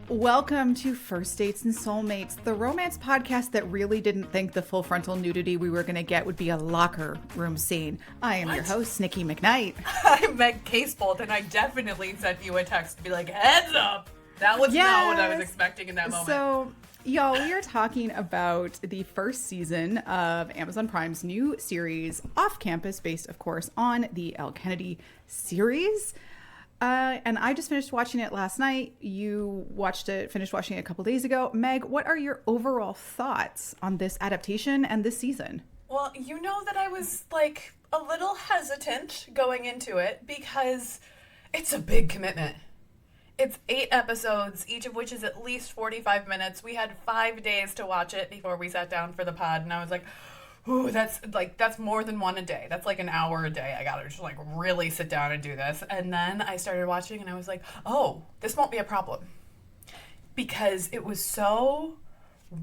Welcome to First Dates and Soulmates, the romance podcast that really didn't think the full frontal nudity we were going to get would be a locker room scene. I am your host, Nikki McKnight. I'm Meg Casebolt, and I definitely sent you a text to be like, heads up! That was not what I was expecting in that moment. So, y'all, we are talking about the first season of Amazon Prime's new series, Off Campus, based, of course, on the Elle Kennedy series. And I just finished watching it last night. You finished watching it a couple days ago. Meg, what are your overall thoughts on this adaptation and this season? Well, you know that I was like a little hesitant going into it because it's a big commitment. It's 8 episodes, each of which is at least 45 minutes. We had 5 days to watch it before we sat down for the pod, and I was like, ooh, that's more than one a day. That's like an hour a day. I gotta just like really sit down and do this. And then I started watching and I was like, oh, this won't be a problem. Because it was so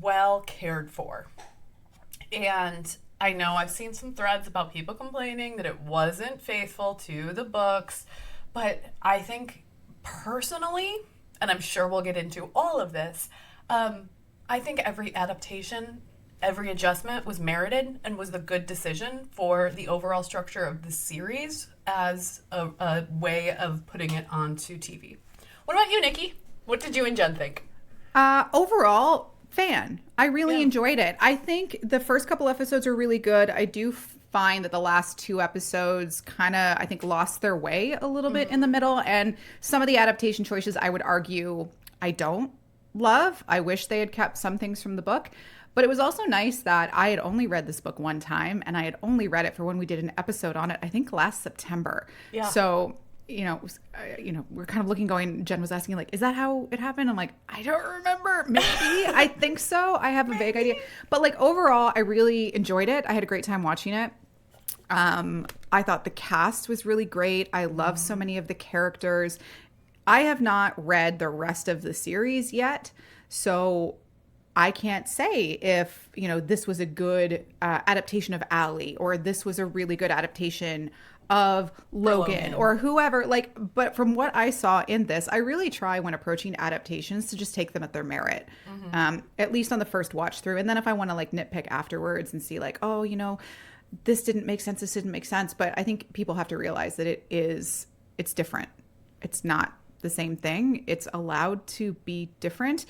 well cared for. And I know I've seen some threads about people complaining that it wasn't faithful to the books. But I think personally, and I'm sure we'll get into all of this, I think every adaptation, every adjustment was merited and was the good decision for the overall structure of the series as a way of putting it onto TV. What about you, Nikki? What did you and Jen think? Overall, fan. I really enjoyed it. I think the first couple episodes are really good. I do find that the last 2 episodes kind of, I think, lost their way a little bit in the middle. And some of the adaptation choices, I would argue, I don't love. I wish they had kept some things from the book. But it was also nice that I had only read this book one time, and I had only read it for when we did an episode on it, I think last September. Yeah. So, we're kind of looking going, Jen was asking, like, is that how it happened? I'm like, I don't remember. Maybe. I think so. I have a vague idea. But, like, overall, I really enjoyed it. I had a great time watching it. I thought the cast was really great. I love so many of the characters. I have not read the rest of the series yet, so I can't say if, this was a good adaptation of Elle, or this was a really good adaptation of Logan or whoever. But from what I saw in this, I really try when approaching adaptations to just take them at their merit, at least on the first watch through. And then if I want to nitpick afterwards and see this didn't make sense, this didn't make sense. But I think people have to realize that it's different. It's not the same thing. It's allowed to be different.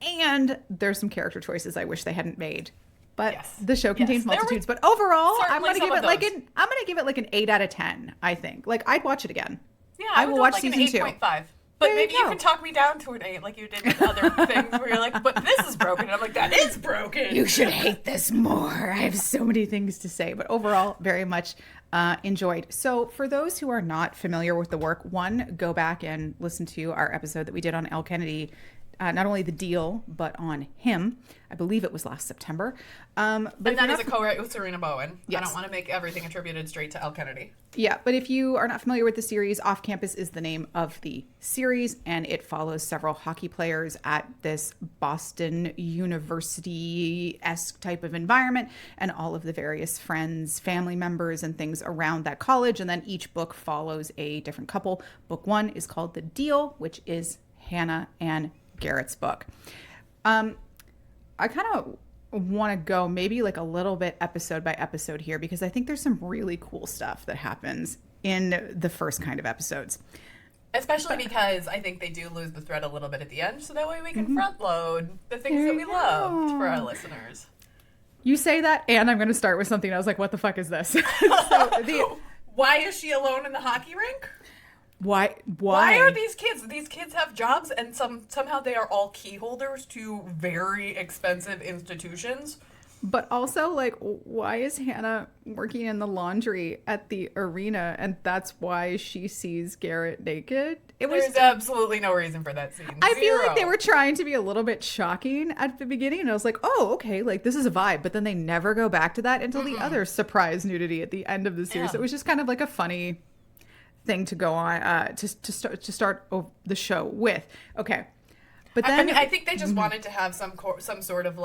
And there's some character choices I wish they hadn't made. But the show contains multitudes. But overall, I'm going to give it like an 8 out of 10, I think. I'd watch it again. Yeah, I will watch season 2. 8.5. But maybe you can talk me down to an 8 like you did with other things where you're like, but this is broken. And I'm like, that is broken. You should hate this more. I have so many things to say. But overall, very much enjoyed. So for those who are not familiar with the work, go back and listen to our episode that we did on Elle Kennedy. Not only the deal, but on him. I believe it was last September. But that is a co-write with Serena Bowen. Yes. I don't want to make everything attributed straight to Elle Kennedy. Yeah, but if you are not familiar with the series, Off Campus is the name of the series, and it follows several hockey players at this Boston University-esque type of environment, and all of the various friends, family members, and things around that college. And then each book follows a different couple. Book 1 is called The Deal, which is Hannah and Garrett's book. I kind of want to go maybe a little bit episode by episode here, because I think there's some really cool stuff that happens in the first kind of episodes. Especially because I think they do lose the thread a little bit at the end, so that way we can front load the things that we loved for our listeners. You say that, and I'm going to start with something. I was like, what the fuck is this? Why is she alone in the hockey rink? Why are these kids? These kids have jobs, and somehow they are all key holders to very expensive institutions. But also, why is Hannah working in the laundry at the arena, and that's why she sees Garrett naked? There's absolutely no reason for that scene. I feel like they were trying to be a little bit shocking at the beginning, and I was like, oh, okay, this is a vibe. But then they never go back to that until the other surprise nudity at the end of the series. Yeah. It was just kind of a funny thing to go on to start the show with. Okay, but then I think they just wanted to have some sort of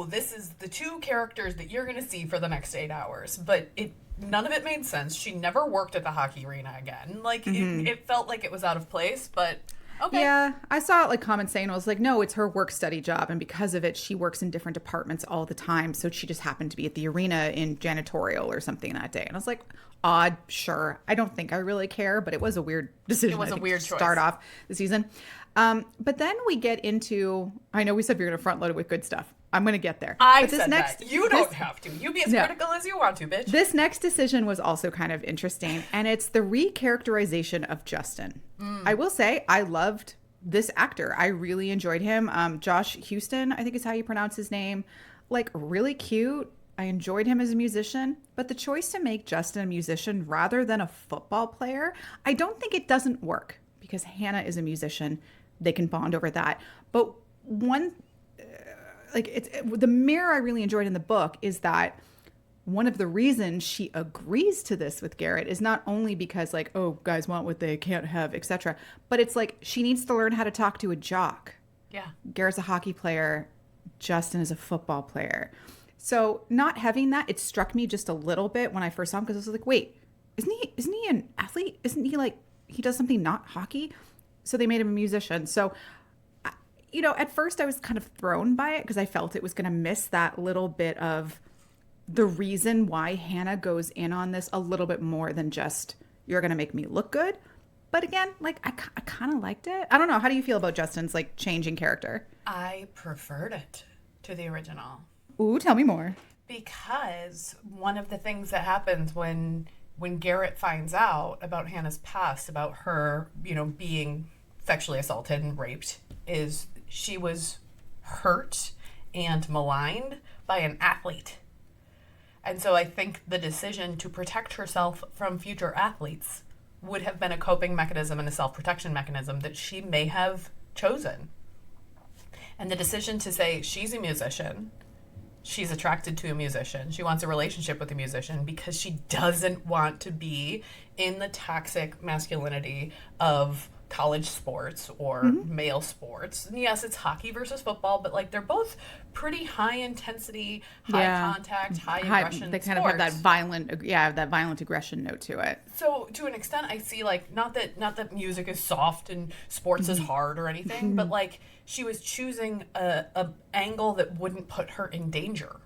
this is the 2 characters that you're going to see for the next 8 hours. But none of it made sense. She never worked at the hockey arena again. It felt like it was out of place. But Okay. Yeah, I saw like comments saying, I was like, no, it's her work study job. And because of it, she works in different departments all the time. So she just happened to be at the arena in janitorial or something that day. And I was like, odd, sure. I don't think I really care, but it was a weird decision. It was I a think, weird to choice. start off the season. But then we get into, I know we said we are going to front load it with good stuff. I'm going to get there. I But this said next, that. You don't have to. You be as No. critical as you want to, bitch. This next decision was also kind of interesting, and it's the recharacterization of Justin. I will say I loved this actor. I really enjoyed him. Josh Houston, I think is how you pronounce his name. Like, really cute. I enjoyed him as a musician, but the choice to make Justin a musician rather than a football player, I don't think it doesn't work because Hannah is a musician. They can bond over that. But one the mirror I really enjoyed in the book is that one of the reasons she agrees to this with Garrett is not only because like, oh, guys want what they can't have, etc., but it's like she needs to learn how to talk to a jock. Yeah. Garrett's a hockey player, Justin is a football player. So not having that, it struck me just a little bit when I first saw him because I was like, wait, isn't he an athlete? Isn't he like he does something not hockey? So they made him a musician. So at first I was kind of thrown by it because I felt it was going to miss that little bit of the reason why Hannah goes in on this a little bit more than just, you're going to make me look good. But again, like I kind of liked it. I don't know. How do you feel about Justin's like changing character? I preferred it to the original. Ooh, tell me more. Because one of the things that happens when Garrett finds out about Hannah's past, about her, being sexually assaulted and raped, is she was hurt and maligned by an athlete. And so I think the decision to protect herself from future athletes would have been a coping mechanism and a self-protection mechanism that she may have chosen. And the decision to say she's a musician, she's attracted to a musician, she wants a relationship with a musician because she doesn't want to be in the toxic masculinity of college sports or male sports. And yes, it's hockey versus football, but like they're both pretty high intensity, high contact, high aggression. They kind of have that violent aggression note to it. So to an extent, I see like not that music is soft and sports is hard or anything, but like she was choosing a angle that wouldn't put her in danger.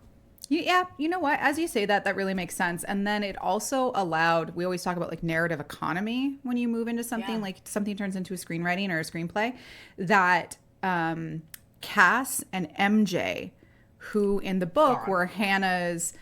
Yeah, you know what? As you say that really makes sense. And then it also allowed, we always talk about like narrative economy when you move into something, like something turns into a screenwriting or a screenplay, that Cass and MJ, who in the book were Hannah's,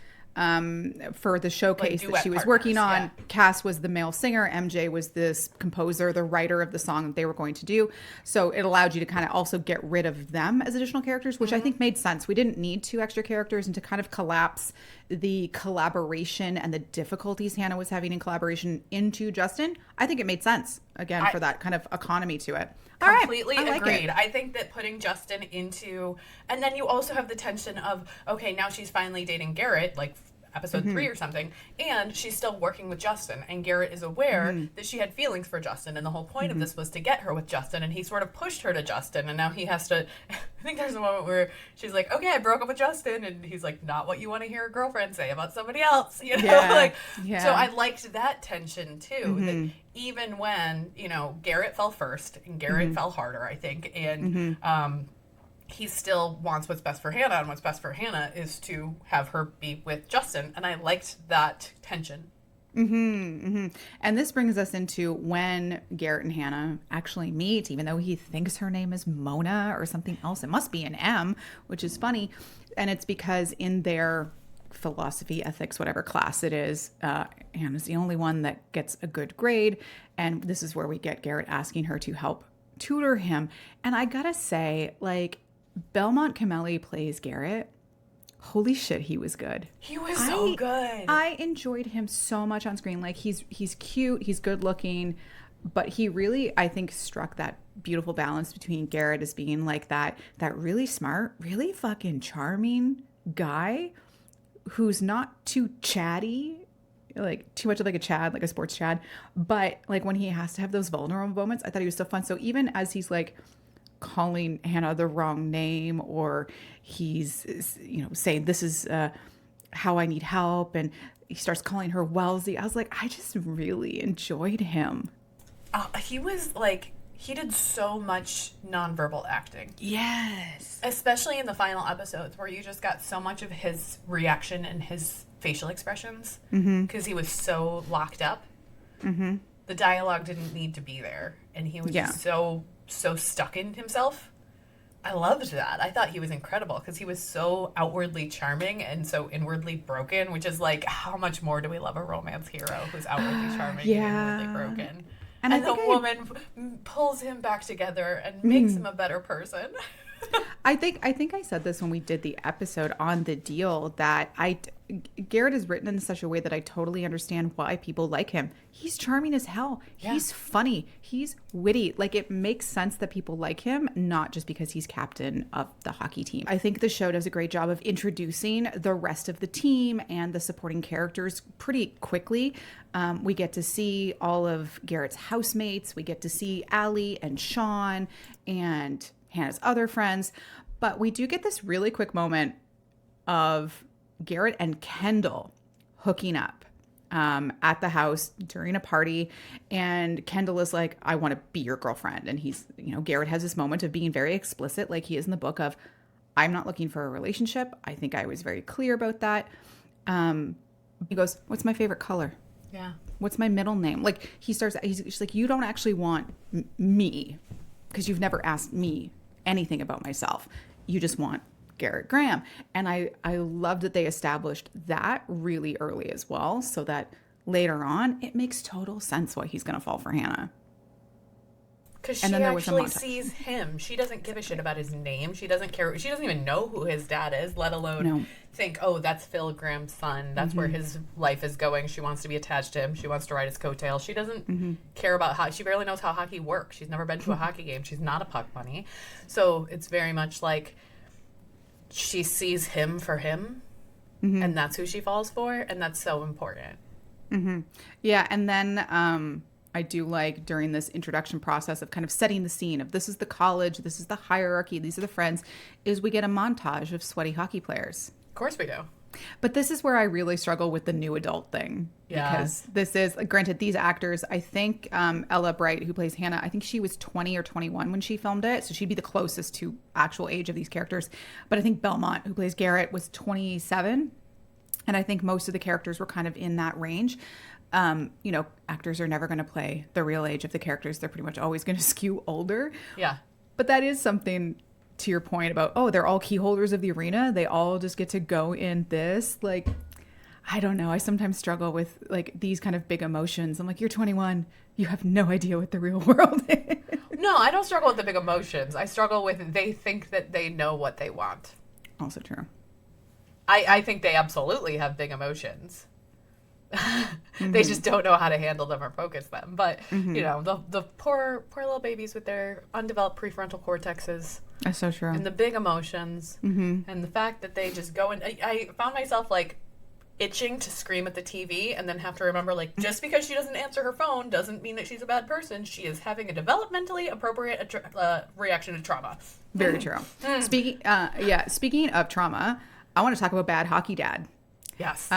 for the showcase Like that she was duet working on, partners, Cass was the male singer, MJ was this composer, the writer of the song that they were going to do. So it allowed you to kind of also get rid of them as additional characters, which I think made sense. We didn't need 2 extra characters, and to kind of collapse the collaboration and the difficulties Hannah was having in collaboration into Justin, I think it made sense, again, for that kind of economy to it. All right, Completely I like agreed. it. I think that putting Justin into, and then you also have the tension of, okay, now she's finally dating Garrett, like episode 3 or something, and she's still working with Justin, and Garrett is aware that she had feelings for Justin, and the whole point of this was to get her with Justin, and he sort of pushed her to Justin, and now he has to, I think there's a moment where she's like, okay, I broke up with Justin, and he's like, not what you want to hear a girlfriend say about somebody else, So I liked that tension too, that even when, Garrett fell first, and Garrett fell harder, I think, and he still wants what's best for Hannah, and what's best for Hannah is to have her be with Justin, and I liked that tension. And this brings us into when Garrett and Hannah actually meet, even though he thinks her name is Mona or something else. It must be an M, which is funny. And it's because in their philosophy, ethics, whatever class it is, Hannah's the only one that gets a good grade. And this is where we get Garrett asking her to help tutor him. And I gotta say, like, Belmont Cameli plays Garrett. Holy shit, he was good. He was so good. I enjoyed him so much on screen. Like he's cute, he's good looking, but he really, I think, struck that beautiful balance between Garrett as being like that really smart, really fucking charming guy who's not too chatty, like too much like a Chad, like a sports Chad, but like when he has to have those vulnerable moments, I thought he was so fun. So even as he's like calling Hannah the wrong name, or he's saying this is how I need help, and he starts calling her Wellesley, I was like, I just really enjoyed him. He was like, he did so much nonverbal acting. Yes. Especially in the final episodes where you just got so much of his reaction and his facial expressions because he was so locked up. Mm-hmm. The dialogue didn't need to be there, and he was just so stuck in himself. I loved that. I thought he was incredible because he was so outwardly charming and so inwardly broken, which is like, how much more do we love a romance hero who's outwardly charming and inwardly broken? And the woman pulls him back together and makes him a better person. I think I said this when we did the episode on The Deal, that Garrett is written in such a way that I totally understand why people like him. He's charming as hell. Yeah. He's funny. He's witty. Like, it makes sense that people like him, not just because he's captain of the hockey team. I think the show does a great job of introducing the rest of the team and the supporting characters pretty quickly. We get to see all of Garrett's housemates. We get to see Elle and Sean and Hannah's other friends. But we do get this really quick moment of Garrett and Kendall hooking up at the house during a party. And Kendall is like, I want to be your girlfriend. And he's, Garrett has this moment of being very explicit, like he is in the book, of, I'm not looking for a relationship. I think I was very clear about that. He goes, what's my favorite color? Yeah. What's my middle name? Like, he's like, you don't actually want me because you've never asked me anything about myself. You just want Garrett Graham. And I love that they established that really early as well, so that later on it makes total sense why he's going to fall for Hannah. Because she actually sees him. She doesn't give a shit about his name. She doesn't care. She doesn't even know who his dad is, let alone think, oh, that's Phil Graham's son. That's where his life is going. She wants to be attached to him. She wants to ride his coattails. She doesn't care about hockey. She barely knows how hockey works. She's never been to a hockey game. She's not a puck bunny. So it's very much like she sees him for him, and that's who she falls for, and that's so important. Yeah, and then I do like, during this introduction process of kind of setting the scene of, this is the college, this is the hierarchy, these are the friends, is we get a montage of sweaty hockey players. Of course we do. But this is where I really struggle with the new adult thing. Yeah. Because this is, granted, these actors, I think Elle Bright, who plays Hannah, I think she was 20 or 21 when she filmed it. So she'd be the closest to actual age of these characters. But I think Belmont, who plays Garrett, was 27. And I think most of the characters were kind of in that range. Actors are never going to play the real age of the characters. They're pretty much always going to skew older. Yeah. But that is something, to your point about, oh, they're all key holders of the arena. They all just get to go in this. Like, I don't know. I sometimes struggle with, like, these kind of big emotions. I'm like, you're 21. You have no idea what the real world is. No, I don't struggle with the big emotions. I struggle with, they think that they know what they want. Also true. I think they absolutely have big emotions. They just don't know how to handle them or focus them. But, the poor little babies with their undeveloped prefrontal cortexes. That's so true. And the big emotions. And the fact that they just go in. I found myself, like, itching to scream at the TV and then have to remember, like, just because she doesn't answer her phone doesn't mean that she's a bad person. She is having a developmentally appropriate reaction to trauma. Very true. Speaking of trauma, I want to talk about Bad Hockey Dad. Yes.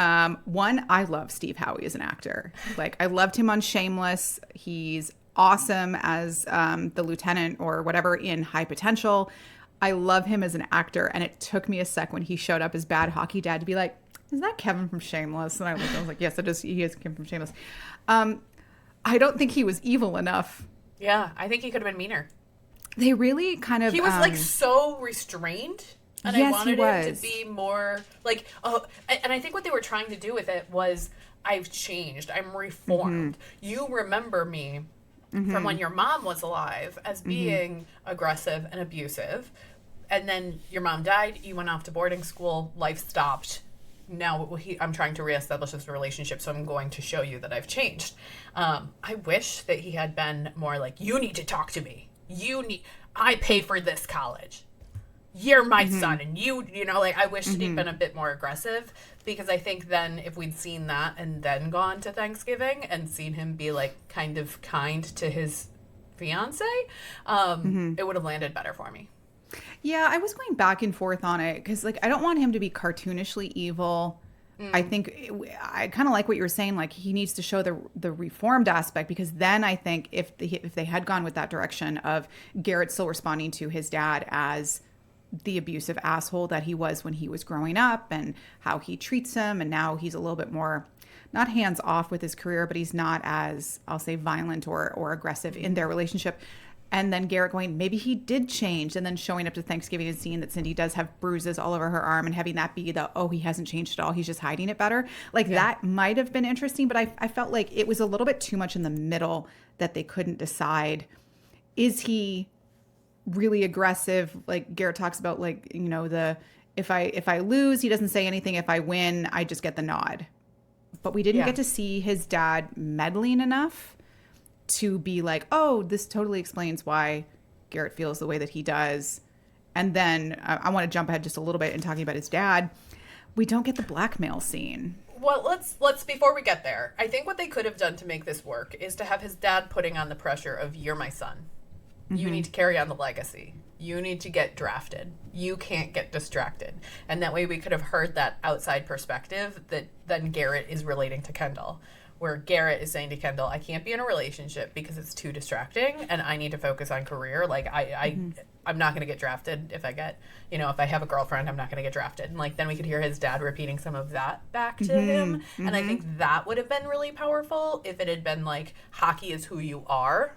One, I love Steve Howey as an actor. Like, I loved him on Shameless. He's awesome as the lieutenant or whatever in High Potential. I love him as an actor, and it took me a sec when he showed up as Bad Hockey Dad to be like, is that Kevin from Shameless? And I was like, yes, it is. He is Kevin from Shameless. I don't think he was evil enough. Yeah, I think he could have been meaner. They really kind of... He was, like, so restrained. And yes, I wanted him to be more, like, and I think what they were trying to do with it was, I've changed. I'm reformed. You remember me from when your mom was alive as being aggressive and abusive. And then your mom died. You went off to boarding school. Life stopped. Now I'm trying to reestablish this relationship, so I'm going to show you that I've changed. I wish that he had been more like, you need to talk to me. I pay for this college. You're my son, and I wish he'd been a bit more aggressive, because I think then if we'd seen that and then gone to Thanksgiving and seen him be, like, kind of kind to his fiance, it would have landed better for me. Yeah, I was going back and forth on it because, like, I don't want him to be cartoonishly evil, I think I kind of like what you were saying. Like he needs to show the reformed aspect, because then I think if they had gone with that direction of Garrett still responding to his dad as the abusive asshole that he was when he was growing up and how he treats him, and now he's a little bit more not hands off with his career, but he's not as, I'll say, violent or aggressive in their relationship. And then Garrett going, maybe he did change, and then showing up to Thanksgiving and seeing that Cindy does have bruises all over her arm and having that be the, oh, he hasn't changed at all, he's just hiding it better. Like that might have been interesting, but I felt like it was a little bit too much in the middle that they couldn't decide. Is he really aggressive? Like Garrett talks about, like, you know, the if I lose, he doesn't say anything. If I win, I just get the nod. But we didn't get to see his dad meddling enough to be like, oh, this totally explains why Garrett feels the way that he does. And then I want to jump ahead just a little bit in talking about his dad. We don't get the blackmail scene. Well, let's before we get there, I think what they could have done to make this work is to have his dad putting on the pressure of, you're my son. You need to carry on the legacy. You need to get drafted. You can't get distracted. And that way we could have heard that outside perspective that then Garrett is relating to Kendall, where Garrett is saying to Kendall, I can't be in a relationship because it's too distracting and I need to focus on career. Like I'm not going to get drafted if I have a girlfriend, I'm not going to get drafted. And like, then we could hear his dad repeating some of that back to him. And I think that would have been really powerful if it had been like, hockey is who you are.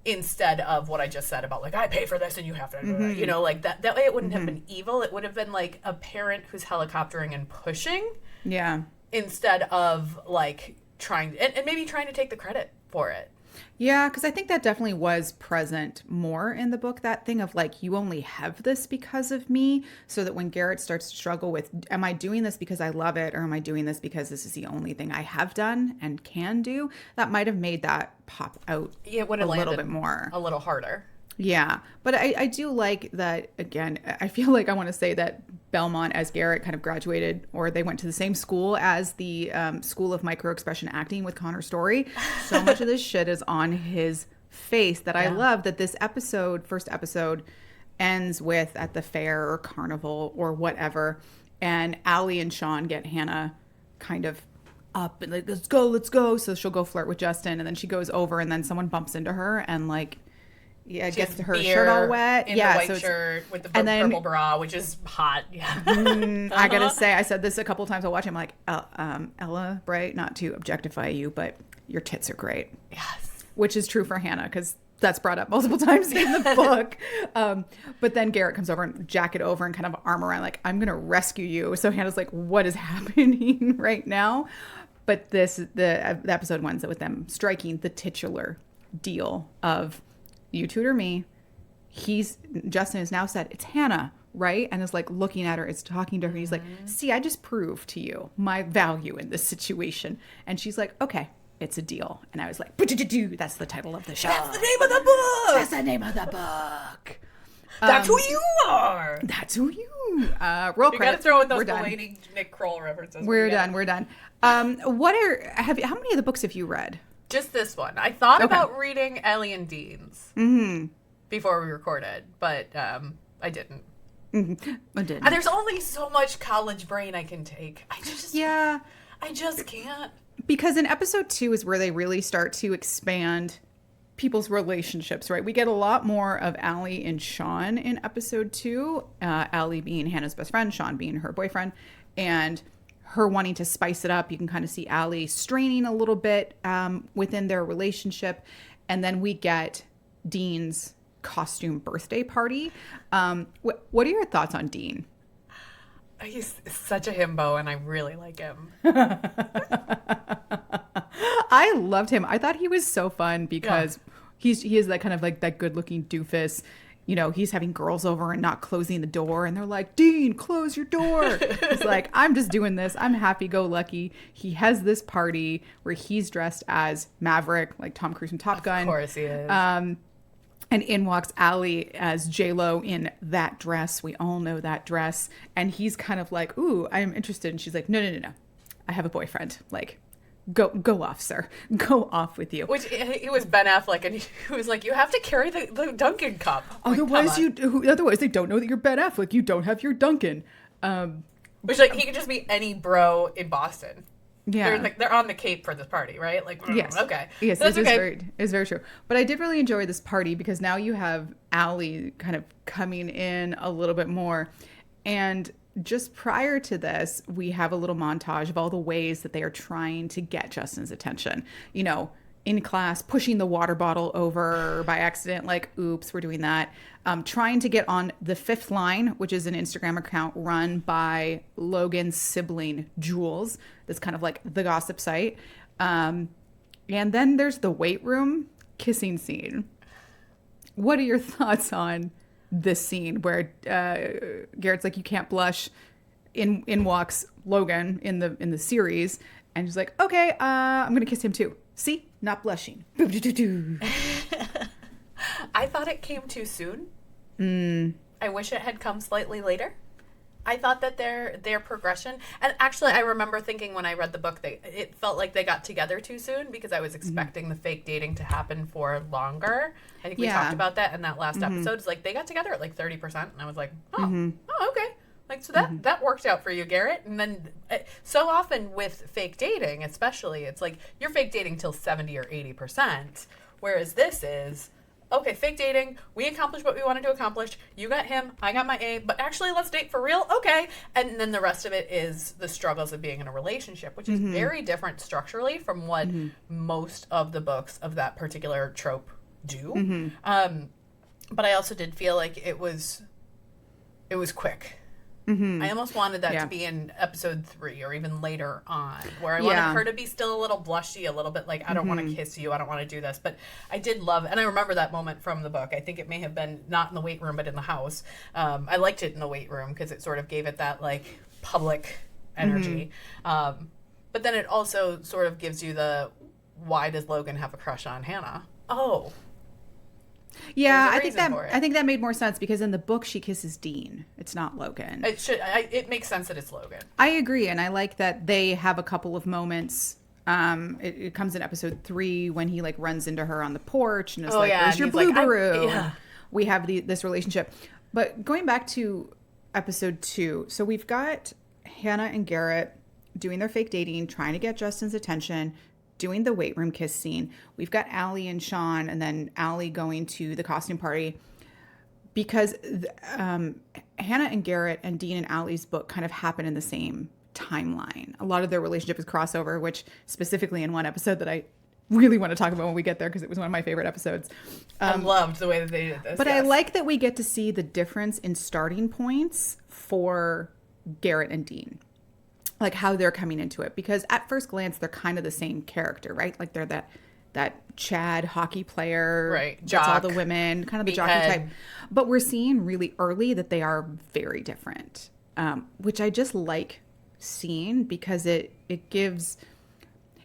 Instead of what I just said about like, I pay for this and you have to, you know, like that way it wouldn't have been evil. It would have been like a parent who's helicoptering and pushing. Yeah. Instead of like trying and maybe trying to take the credit for it. Yeah, because I think that definitely was present more in the book, that thing of like, you only have this because of me. So that when Garrett starts to struggle with, am I doing this because I love it, or am I doing this because this is the only thing I have done and can do? That might have made that pop out a little bit more. A little harder. Yeah, but I do like that, again, I feel like I want to say that Belmont as Garrett kind of graduated, or they went to the same school as the School of Microexpression Acting with Connor Story. So much of this shit is on his face that I love that this first episode ends with at the fair or carnival or whatever. And Elle and Sean get Hannah kind of up and like, let's go. So she'll go flirt with Justin, and then she goes over and then someone bumps into her and like, gets her shirt all wet. In the white shirt with the purple bra, which is hot. Yeah. I gotta say, I said this a couple times while watching. I'm like, Ella, right? Not to objectify you, but your tits are great. Yes. Which is true for Hannah, because that's brought up multiple times in the book. But then Garrett comes over and jacket over and kind of arm around, like, I'm gonna rescue you. So Hannah's like, what is happening right now? But the episode ends with them striking the titular deal of, you tutor me. Justin has now said, it's Hannah, right? And is like looking at her, is talking to her. He's like, see, I just proved to you my value in this situation. And she's like, okay, it's a deal. And I was like, that's the title of the show. That's the name of the book. That's the name of the book. That's who you are. That's who you roll credits. You gotta throw in those Mulaney Nick Kroll references. We're done. How many of the books have you read? Just this one. I thought about reading Elle and Dean's before we recorded, but I didn't. I didn't. And there's only so much college brain I can take. I just can't. Because in episode 2 is where they really start to expand people's relationships, right? We get a lot more of Elle and Sean in episode 2. Elle being Hannah's best friend, Sean being her boyfriend, and her wanting to spice it up. You can kind of see Elle straining a little bit within their relationship. And then we get Dean's costume birthday party. What are your thoughts on Dean? He's such a himbo, and I really like him. I loved him. I thought he was so fun because he is that kind of like that good looking doofus. You know, he's having girls over and not closing the door. And they're like, Dean, close your door. He's like, I'm just doing this. I'm happy-go-lucky. He has this party where he's dressed as Maverick, like Tom Cruise from Top Gun. Of course he is. And in walks Elle as J-Lo in that dress. We all know that dress. And he's kind of like, ooh, I'm interested. And she's like, no. I have a boyfriend. Like, go off, sir. Go off with you. Which it was Ben Affleck, and he was like, you have to carry the Duncan cup. Otherwise they don't know that you're Ben Affleck. You don't have your Duncan. Which, like, he could just be any bro in Boston. Yeah. They're on the Cape for this party, right? Like, yes. Okay. Yes, that's it's very true. But I did really enjoy this party because now you have Elle kind of coming in a little bit more. And just prior to this, we have a little montage of all the ways that they are trying to get Justin's attention. You know, in class, pushing the water bottle over by accident, like, oops, we're doing that. Trying to get on the Fifth Line, which is an Instagram account run by Logan's sibling, Jules. That's kind of like the gossip site. And then there's the weight room kissing scene. What are your thoughts on this scene where Garrett's like, you can't blush? In walks Logan in the series, and she's like, okay, I'm gonna kiss him too. See, not blushing. I thought it came too soon. I wish it had come slightly later. I thought that their progression, and actually I remember thinking when I read the book, it felt like they got together too soon because I was expecting the fake dating to happen for longer. I think we talked about that in that last episode. It's like they got together at like 30%, and I was like, oh, okay. Like, so that worked out for you, Garrett. And then so often with fake dating, especially, it's like you're fake dating till 70 or 80%, whereas this is, okay, fake dating, we accomplished what we wanted to accomplish, you got him, I got my A, but actually let's date for real, okay. And then the rest of it is the struggles of being in a relationship, which is very different structurally from what most of the books of that particular trope do. But I also did feel like it was quick. I almost wanted that to be in episode 3 or even later on, where I wanted her to be still a little blushy, a little bit like, I don't want to kiss you, I don't want to do this. But I did love, and I remember that moment from the book. I think it may have been not in the weight room, but in the house. I liked it in the weight room because it sort of gave it that like public energy. But then it also sort of gives you the, why does Logan have a crush on Hannah? Oh. Yeah, I think that made more sense because in the book she kisses Dean. It's not Logan. It makes sense that it's Logan. I agree, and I like that they have a couple of moments. It comes in episode 3 when he like runs into her on the porch and is "Where's your Blueberoo?" We have this relationship. But going back to episode 2, so we've got Hannah and Garrett doing their fake dating, trying to get Justin's attention, doing the weight room kiss scene. We've got Elle and Sean, and then Elle going to the costume party because Hannah and Garrett and Dean and Allie's book kind of happen in the same timeline. A lot of their relationship is crossover, which specifically in one episode that I really want to talk about when we get there because it was one of my favorite episodes. I loved the way that they did this. But I like that we get to see the difference in starting points for Garrett and Dean. Like how they're coming into it, because at first glance they're kind of the same character, right? Like they're that Chad hockey player, right? That's all the women, kind of the jockey type. But we're seeing really early that they are very different, which I just like seeing because it gives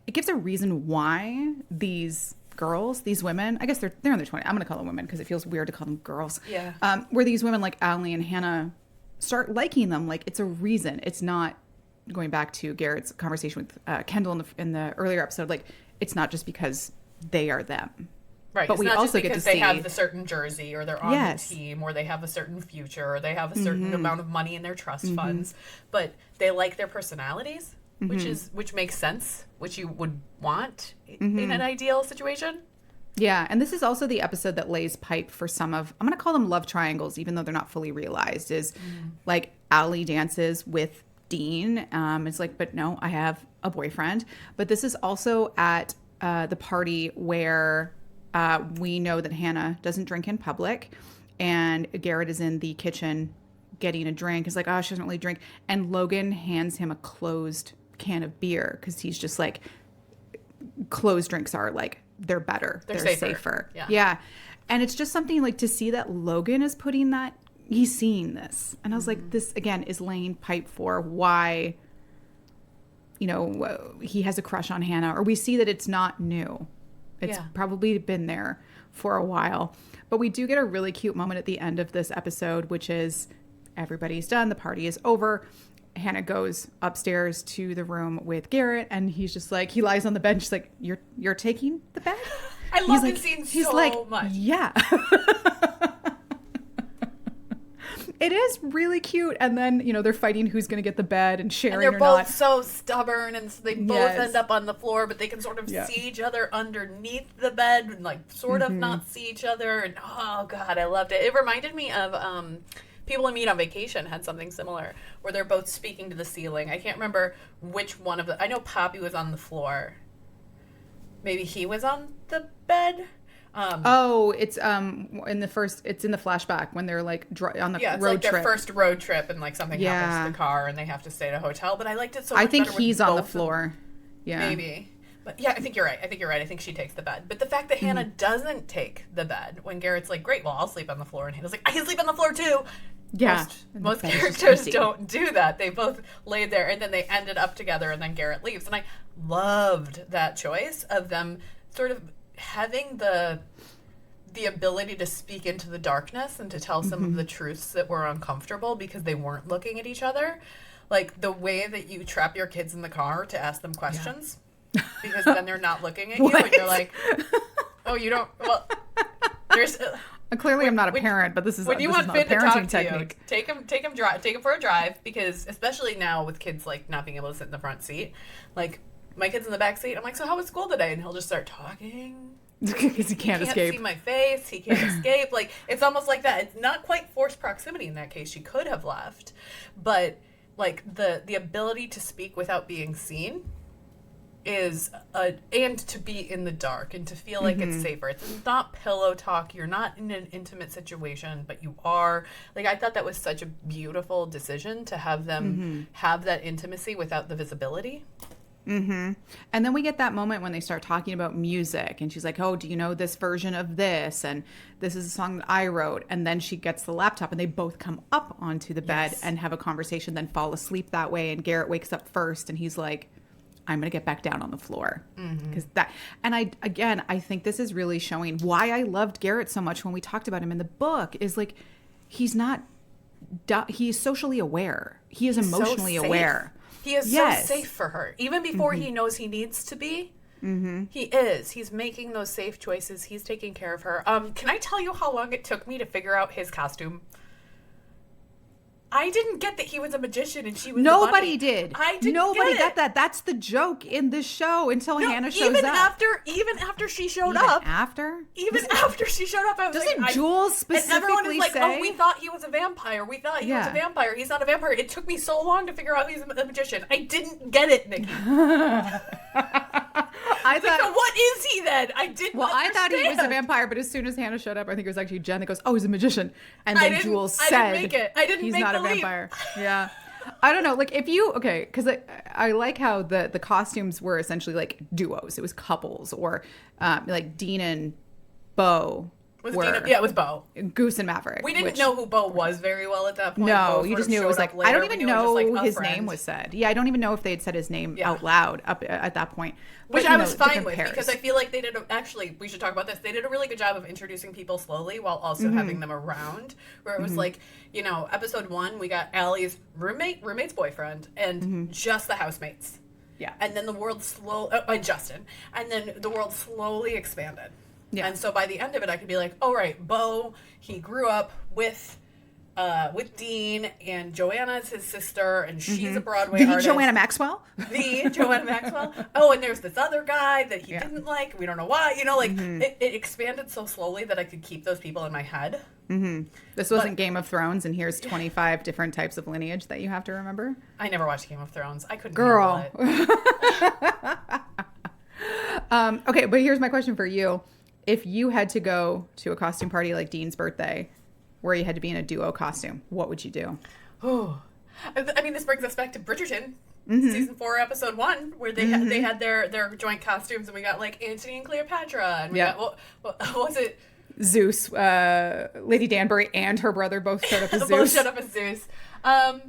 a reason why these girls, these women, I guess they're in their 20s. I'm going to call them women because it feels weird to call them girls. Yeah. Where these women like Elle and Hannah start liking them, like it's a reason. It's not. Going back to Garrett's conversation with Kendall in the earlier episode, like it's not just because they are them, right? But it's we not also just because get to they see have the certain jersey, or they're on the team, or they have a certain future, or they have a certain amount of money in their trust funds, but they like their personalities, which makes sense, which you would want in an ideal situation. Yeah, and this is also the episode that lays pipe for some of, I'm going to call them love triangles, even though they're not fully realized. Is like Elle dances with Dean. It's like, but no, I have a boyfriend. But this is also at the party where we know that Hannah doesn't drink in public, and Garrett is in the kitchen getting a drink. It's like, oh, she doesn't really drink. And Logan hands him a closed can of beer because he's just like, closed drinks are like, they're better. They're safer. Yeah. And it's just something like to see that Logan is putting that, he's seeing this. And I was like, this, again, is laying pipe for why, he has a crush on Hannah. Or we see that it's not new. It's probably been there for a while. But we do get a really cute moment at the end of this episode, which is everybody's done. The party is over. Hannah goes upstairs to the room with Garrett. And he's just like, he lies on the bed. She's like, you're taking the bed? I love this scene so much. Yeah. It is really cute. And then, you know, they're fighting who's going to get the bed and sharing And they're or both not. so stubborn, and so they both Yes. end up on the floor, but they can sort of see each other underneath the bed and like sort of not see each other. And oh god, I loved it. It reminded me of People I Meet on Vacation had something similar where they're both speaking to the ceiling. I can't remember which one of the. I know Poppy was on the floor. Maybe he was on the bed. It's in the flashback when they're like on the it's road like trip. their first road trip, and like something happens to the car, and they have to stay at a hotel. But I liked it so much. I think better with he's on the both of floor. Yeah, maybe. But yeah, I think you're right. I think she takes the bed. But the fact that Hannah doesn't take the bed when Garrett's like, great, well, I'll sleep on the floor. And Hannah's like, I can sleep on the floor too. Yeah. Most characters don't do that. They both laid there and then they ended up together and then Garrett leaves. And I loved that choice of them sort of having the ability to speak into the darkness and to tell some of the truths that were uncomfortable because they weren't looking at each other. Like the way that you trap your kids in the car to ask them questions because then they're not looking at you and you're like, oh, you don't, well, there's... Clearly, I'm not a parent, but this is when you not want a Finn to parenting talk to technique. you, take him for a drive because especially now with kids like not being able to sit in the front seat, like my kid's in the back seat. I'm like, so how was school today? And he'll just start talking Because he can't escape. See my face. He can't escape. Like it's almost like that. It's not quite forced proximity in that case. She could have left, but like the ability to speak without being seen is and to be in the dark and to feel like it's safer. It's not pillow talk. You're not in an intimate situation, but you are. Like I thought that was such a beautiful decision to have them have that intimacy without the visibility. And then we get that moment when they start talking about music and she's like, oh, do you know this version of this? And this is a song that I wrote. And then she gets the laptop and they both come up onto the bed and have a conversation, then fall asleep that way. And Garrett wakes up first and he's like, I'm going to get back down on the floor. Because I think this is really showing why I loved Garrett so much when we talked about him in the book is like, he's socially aware. He is emotionally aware. He is so safe for her. Even before he knows he needs to be, he is. He's making those safe choices. He's taking care of her. Can I tell you how long it took me to figure out his costume? I didn't get that he was a magician and she was Nobody did. I didn't Nobody get got that. That's the joke in this show until Hannah shows up. Even after she showed up. Even after she showed up, I was doesn't like... Jules specifically and everyone is like, say... oh, we thought he was a vampire. We thought he was a vampire. He's not a vampire. It took me so long to figure out he's a magician. I didn't get it, Nikki. I thought, so what is he then? I didn't understand. I thought he was a vampire, but as soon as Hannah showed up, I think it was actually Jen that goes, oh, he's a magician. And then Jules said he's not a vampire. Yeah. I don't know. Like because I like how the costumes were essentially like duos. It was couples or like Dean and Bo. It was Bo. Goose and Maverick. We didn't know who Bo was very well at that point. No, you just knew it was like, I don't even know his name was said. Yeah, I don't even know if they had said his name out loud up at that point. Which I was fine with because I feel like they did, we should talk about this. They did a really good job of introducing people slowly while also having them around. Where it was like, episode 1, we got Allie's roommate's boyfriend, and just the housemates. Yeah. And then the world and Justin. And then the world slowly expanded. Yeah. And so by the end of it, I could be like, oh, right, Bo, he grew up with Dean, and Joanna is his sister, and she's a Broadway artist. Joanna Maxwell? The Joanna Maxwell. Oh, and there's this other guy that he didn't like. We don't know why. It expanded so slowly that I could keep those people in my head. This wasn't Game of Thrones, and here's 25 different types of lineage that you have to remember. I never watched Game of Thrones. I couldn't handle it. Okay, but here's my question for you. If you had to go to a costume party like Dean's birthday, where you had to be in a duo costume, what would you do? Oh, I mean, this brings us back to Bridgerton, season 4, episode 1, where they had their joint costumes, and we got like Antony and Cleopatra, and we got what was it? Zeus, Lady Danbury, and her brother both showed up as Zeus. Both showed up as Zeus. Ben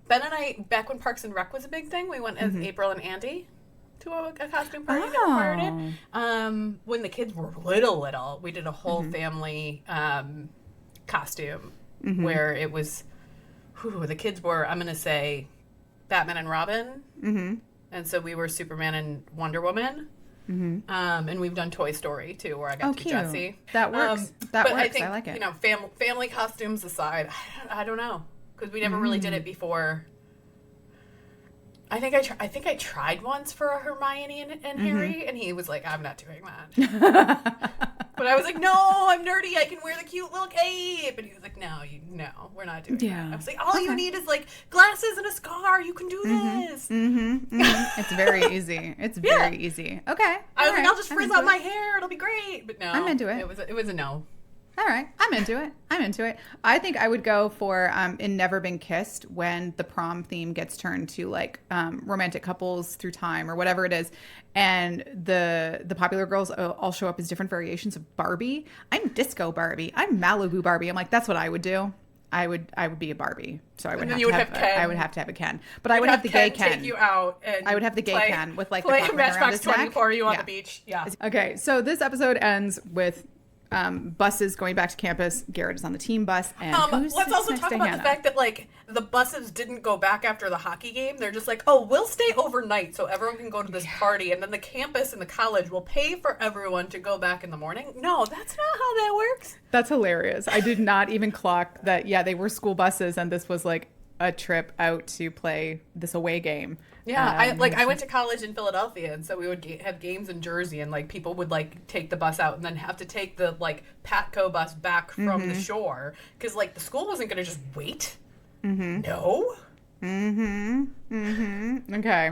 and I, back when Parks and Rec was a big thing, we went as April and Andy to a costume party that required it. When the kids were little, we did a whole family costume where it was, the kids were, I'm going to say, Batman and Robin. And so we were Superman and Wonder Woman. And we've done Toy Story too, where I got to be cute. Jessie. That works. That but works. I think, like it. You know, family costumes aside, I don't know, because we never really did it before. I think I tried once for a Hermione and Harry, and he was like, "I'm not doing that." But I was like, "No, I'm nerdy. I can wear the cute little cape." And he was like, "No, we're not doing that." I was like, "All you need is like glasses and a scar. You can do this." It's very easy. It's very easy. Okay. I was like, "I'll just frizz out my hair. It'll be great." But no, I'm into it. It was a no. All right. I'm into it. I think I would go for in Never Been Kissed, when the prom theme gets turned to like romantic couples through time or whatever it is. And the popular girls all show up as different variations of Barbie. I'm Disco Barbie. I'm Malibu Barbie. I'm like, that's what I would do. I would be a Barbie. So I would have to have Ken. I would have to have a Ken. But I would have the gay Ken. Take you out and I would have the gay Ken with like play the Matchbox 24 you on the beach. Yeah. Okay. So this episode ends with buses going back to campus. Garrett is on the team bus, and let's also talk about the fact that like the buses didn't go back after the hockey game. They're just like, oh, we'll stay overnight so everyone can go to this party, and then the campus and the college will pay for everyone to go back in the morning. No, that's not how that works. That's hilarious. I did not even clock that. Yeah, they were school buses, and this was like a trip out to play this away game. Yeah, I went to college in Philadelphia, and so we would have games in Jersey, and like people would like take the bus out and then have to take the like Patco bus back from the shore because like the school wasn't going to just wait. No. Okay.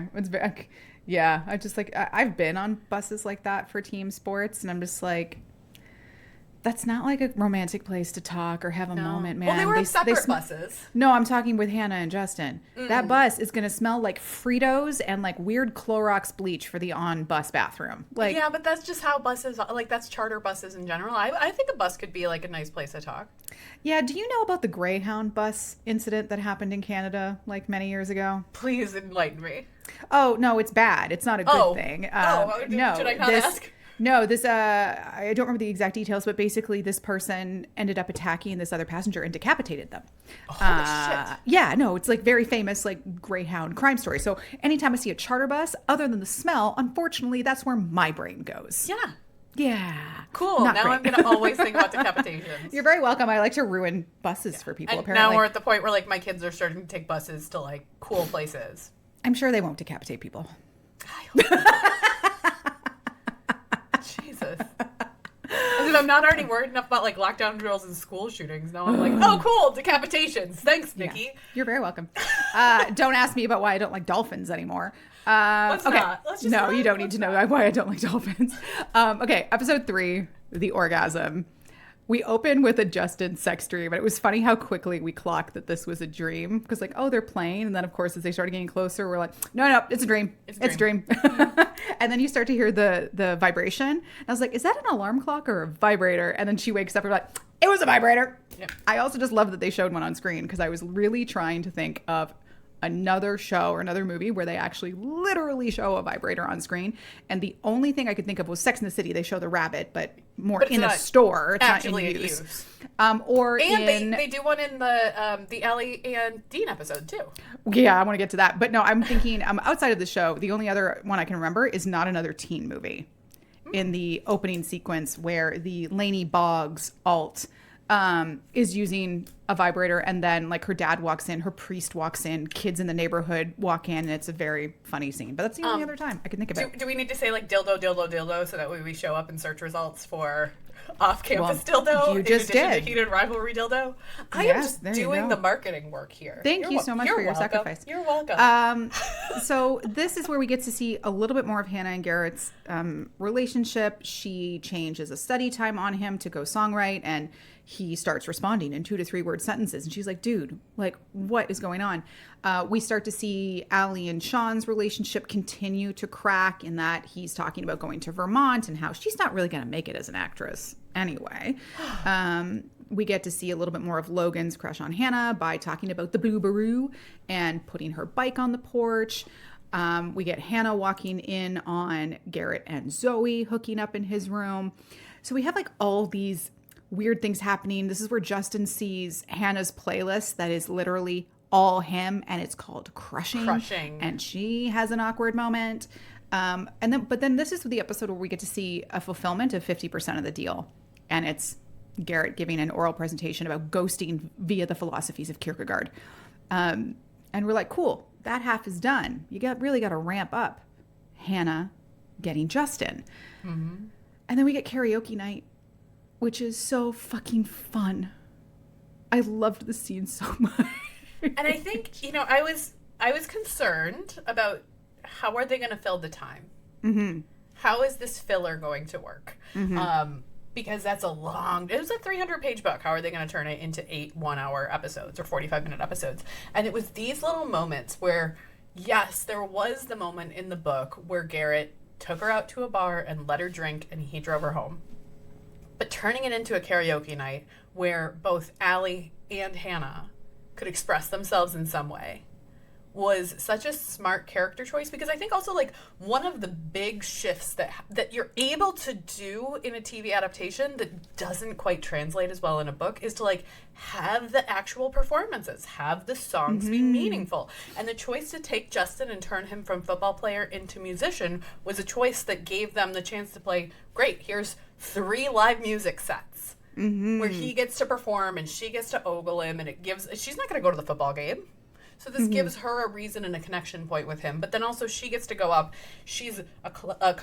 Yeah. I just like I've been on buses like that for team sports, and I'm just like, that's not like a romantic place to talk or have a moment, man. Well, they were separate buses. No, I'm talking with Hannah and Justin. That bus is going to smell like Fritos and like weird Clorox bleach for the on-bus bathroom. Like, yeah, but that's just how buses, like that's charter buses in general. I think a bus could be like a nice place to talk. Yeah, do you know about the Greyhound bus incident that happened in Canada like many years ago? Please enlighten me. Oh, no, it's bad. It's not a good thing. No, should I not ask? No, I don't remember the exact details, but basically this person ended up attacking this other passenger and decapitated them. Holy shit. Yeah, no, it's like very famous, like Greyhound crime story. So anytime I see a charter bus, other than the smell, unfortunately, that's where my brain goes. Yeah. Yeah. Cool. Now I'm going to always think about decapitations. You're very welcome. I like to ruin buses for people, and apparently. Now we're at the point where like my kids are starting to take buses to like cool places. I'm sure they won't decapitate people. Jesus. I'm not already worried enough about like lockdown drills and school shootings. Now I'm like, oh, cool, decapitations. Thanks, Nikki. Yeah. You're very welcome. Don't ask me about why I don't like dolphins anymore. Let's not. Let's just no, you don't need to know why I don't like dolphins. Okay, episode 3, the orgasm. We open with a Justin sex dream, and it was funny how quickly we clocked that this was a dream. Because like, oh, they're playing, and then of course as they started getting closer, we're like, no, it's a dream. It's a dream. And then you start to hear the vibration. And I was like, is that an alarm clock or a vibrator? And then she wakes up and we're like, it was a vibrator. Yep. I also just love that they showed one on screen because I was really trying to think of another show or another movie where they actually literally show a vibrator on screen, and the only thing I could think of was Sex and the City. They show the rabbit, but more in a store. It's not in use. They do one in the Ellie and Dean episode too. Yeah, I want to get to that, but no, I'm thinking outside of the show, the only other one I can remember is Not Another Teen Movie. In the opening sequence where the Lainey Boggs alt is using a vibrator, and then like her dad walks in, her priest walks in, kids in the neighborhood walk in, and it's a very funny scene. But that's the only other time I can think of it. Do we need to say like dildo, dildo, dildo so that way we show up in search results for off-campus dildo? You just did. To heated rivalry dildo. I am just doing the marketing work here. Thank you so much for your sacrifice. You're welcome. So this is where we get to see a little bit more of Hannah and Garrett's relationship. She changes a study time on him to go songwrite, and he starts responding in 2 to 3 word sentences. And she's like, dude, like, what is going on? We start to see Allie and Sean's relationship continue to crack in that he's talking about going to Vermont and how she's not really going to make it as an actress anyway. We get to see a little bit more of Logan's crush on Hannah by talking about the boobaroo and putting her bike on the porch. We get Hannah walking in on Garrett and Zoe hooking up in his room. So we have like all these weird things happening. This is where Justin sees Hannah's playlist that is literally all him, and it's called Crushing. And she has an awkward moment. But then this is the episode where we get to see a fulfillment of 50% of the deal. And it's Garrett giving an oral presentation about ghosting via the philosophies of Kierkegaard. And we're like, cool, that half is done. Really got to ramp up Hannah getting Justin. Mm-hmm. And then we get karaoke night, which is so fucking fun. I loved the scene so much. And I think, I was concerned about how are they going to fill the time? Mm-hmm. How is this filler going to work? Mm-hmm. Because that's it was a 300-page book. How are they going to turn it into 8 one-hour episodes or 45-minute episodes? And it was these little moments where, yes, there was the moment in the book where Garrett took her out to a bar and let her drink and he drove her home. But turning it into a karaoke night where both Elle and Hannah could express themselves in some way was such a smart character choice, because I think also like one of the big shifts that you're able to do in a TV adaptation that doesn't quite translate as well in a book is to like have the actual performances, have the songs be meaningful. And the choice to take Justin and turn him from football player into musician was a choice that gave them the chance to play, great, here's 3 live music sets where he gets to perform and she gets to ogle him, and she's not going to go to the football game. So this gives her a reason and a connection point with him. But then also she gets to go up. She's a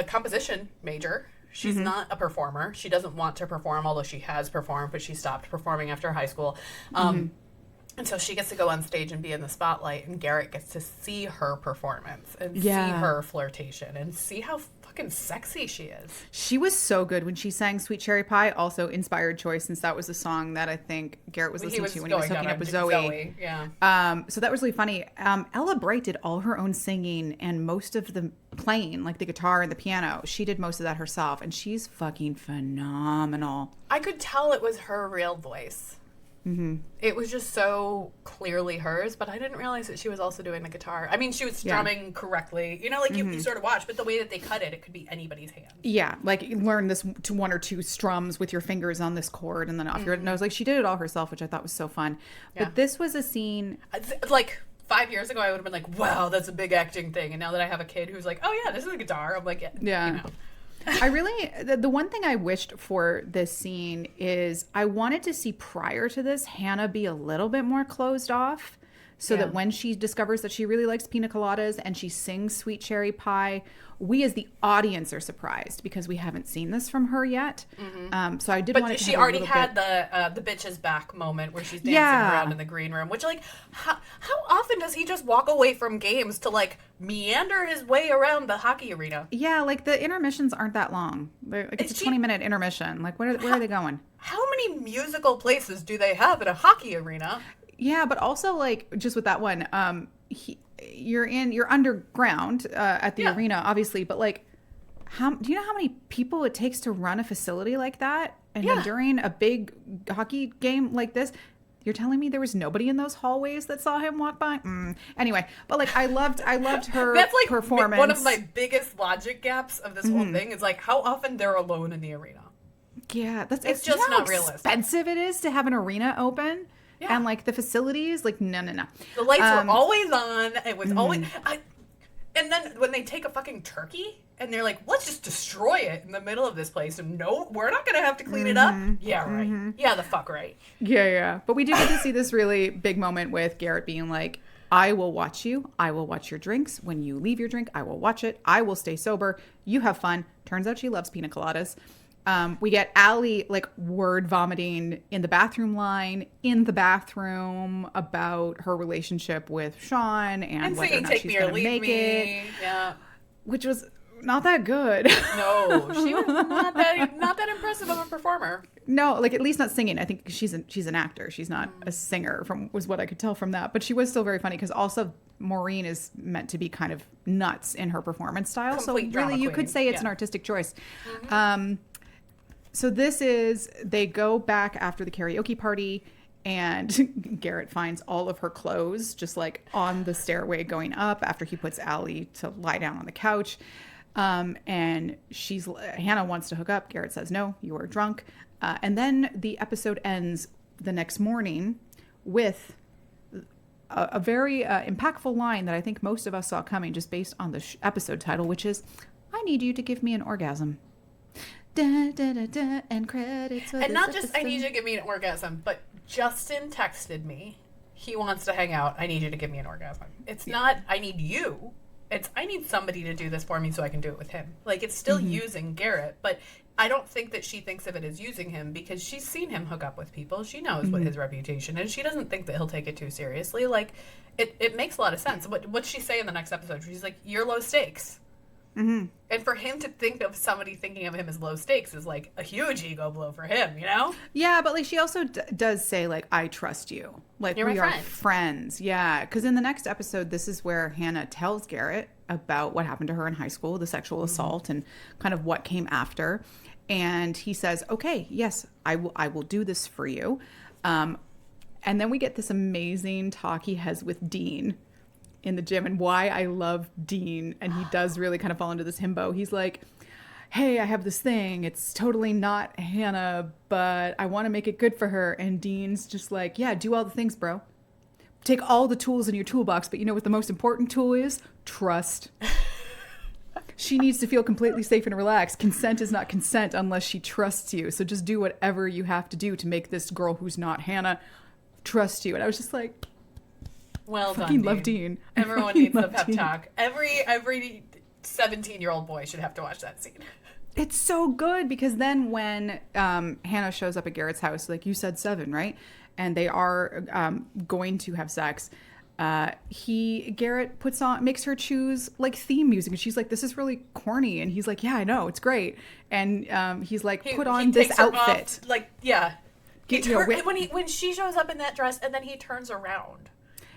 composition major. She's not a performer. She doesn't want to perform, although she has performed, but she stopped performing after high school. And so she gets to go on stage and be in the spotlight, and Garrett gets to see her performance and see her flirtation and see how fucking sexy she is. She was so good when she sang Sweet Cherry Pie, also inspired choice, since that was a song that I think Garrett was listening to when he was hooking up with Zoe. Yeah. So that was really funny. Ella Bright did all her own singing and most of the playing, like the guitar and the piano. She did most of that herself, and she's fucking phenomenal. I could tell it was her real voice. Mm-hmm. It was just so clearly hers, but I didn't realize that she was also doing the guitar. I mean, she was strumming correctly, you sort of watch, but the way that they cut it could be anybody's hand. Yeah, like learn this to 1 or 2 strums with your fingers on this chord and then off your nose. Like she did it all herself, which I thought was so fun. Yeah. But this was a scene like 5 years ago, I would have been like, wow, that's a big acting thing. And now that I have a kid who's like, oh yeah, this is a guitar, I'm like, yeah. I really, the one thing I wished for this scene is I wanted to see prior to this Hannah be a little bit more closed off, so that when she discovers that she really likes pina coladas and she sings Sweet Cherry Pie, we as the audience are surprised because we haven't seen this from her yet. So I did want to. But she already had the bitches back moment where she's dancing around in the green room. Which, like, how often does he just walk away from games to like meander his way around the hockey arena? Yeah, like the intermissions aren't that long. It's a 20-minute intermission. Like, where are they going? How many musical places do they have at a hockey arena? Yeah, but also like just with that one, you're underground at the arena, obviously, but like, do you know how many people it takes to run a facility like that? And then during a big hockey game like this, you're telling me there was nobody in those hallways that saw him walk by? Anyway, but like I loved her That's like performance. One of my biggest logic gaps of this whole thing is like how often they're alone in the arena. Yeah, it's just not realistic. Expensive it is to have an arena open. Yeah. And like the facilities, like no. The lights were always on. It was always. And then when they take a fucking turkey and they're like, let's just destroy it in the middle of this place, and no, we're not gonna have to clean it up. Yeah, right. Yeah, the fuck right. Yeah. But we do get to see this really big moment with Garrett being like, I will watch you. I will watch your drinks. When you leave your drink, I will watch it. I will stay sober. You have fun. Turns out she loves pina coladas. We get Elle like word vomiting in the bathroom about her relationship with Sean and whether or not she's going to make it. Yeah. Which was not that good. No, she was not that impressive of a performer. No, like at least not singing. I think she's an actor. She's not a singer, was what I could tell from that. But she was still very funny because also Maureen is meant to be kind of nuts in her performance style. Complete so really, you could say it's an artistic choice. So they go back after the karaoke party, and Garrett finds all of her clothes just like on the stairway going up after he puts Elle to lie down on the couch. And Hannah wants to hook up. Garrett says, no, you are drunk. And then the episode ends the next morning with a very impactful line that I think most of us saw coming just based on the episode title, which is, I need you to give me an orgasm. Da, da, da, da, and credits. And not just, I need you to give me an orgasm, but Justin texted me. He wants to hang out. I need you to give me an orgasm. It's not, I need you. It's, I need somebody to do this for me so I can do it with him. Like, it's still using Garrett, but I don't think that she thinks of it as using him because she's seen him hook up with people. She knows what his reputation is. She doesn't think that he'll take it too seriously. Like, it makes a lot of sense. What'd she say in the next episode? She's like, you're low stakes. And for him to think of somebody thinking of him as low stakes is like a huge ego blow for him, you know? Yeah, but like she also does say like, I trust you. Like You're we my are friend. friends. Yeah. Because in the next episode, this is where Hannah tells Garrett about what happened to her in high school, the sexual assault and kind of what came after. And he says, okay, yes, I will do this for you. And then we get this amazing talk he has with Dean in the gym, and why I love Dean. And he does really kind of fall into this himbo. He's like, hey, I have this thing. It's totally not Hannah, but I want to make it good for her. And Dean's just like, yeah, do all the things, bro. Take all the tools in your toolbox, but you know what the most important tool is? Trust. She needs to feel completely safe and relaxed. Consent is not consent unless she trusts you. So just do whatever you have to do to make this girl who's not Hannah trust you. And I was just like, well done, fucking love Dean. Everyone needs the pep talk. Every 17-year-old boy should have to watch that scene. It's so good because then when Hannah shows up at Garrett's house, like you said, 7, right? And they are going to have sex. Garrett makes her choose like theme music, and she's like, "This is really corny," and he's like, "Yeah, I know, it's great." And he's like, "Put on this outfit." Off, like, yeah. When she shows up in that dress, and then he turns around.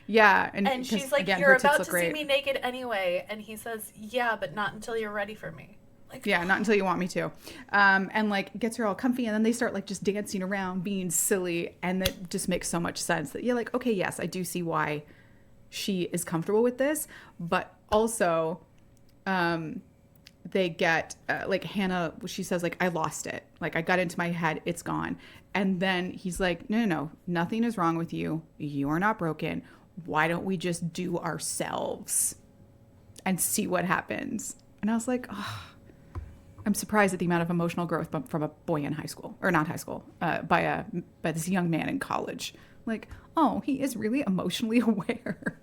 Yeah, and she's like, again, "You're about to see me naked anyway," and he says, "Yeah, but not until you're ready for me." Like, yeah, not until you want me to. And like gets her all comfy, and then they start like just dancing around, being silly, and that just makes so much sense that you're like, okay, yes, I do see why she is comfortable with this, but also they get like Hannah, she says like, I lost it, like I got into my head, it's gone. And then he's like, no, nothing is wrong with you, you are not broken, why don't we just do ourselves and see what happens? And I was like, oh, I'm surprised at the amount of emotional growth from a boy in high school, or not high school, by this young man in college. Like, oh, he is really emotionally aware.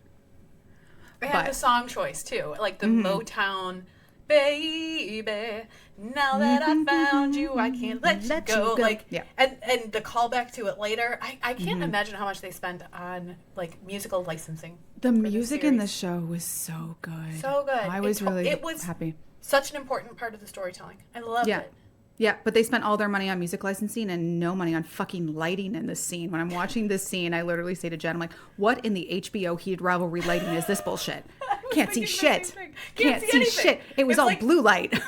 And the song choice too, like the Motown, baby, now that I found you, I can't let you go. Like, yeah. And the callback to it later, I can't imagine how much they spent on like musical licensing. The music in the show was so good. So good. I was really happy. Such an important part of the storytelling. I loved it. Yeah, but they spent all their money on music licensing and no money on fucking lighting in this scene. When I'm watching this scene, I literally say to Jen, I'm like, what in the HBO heated rivalry lighting is this bullshit? Can't see shit. Can't see shit. It was all like blue light.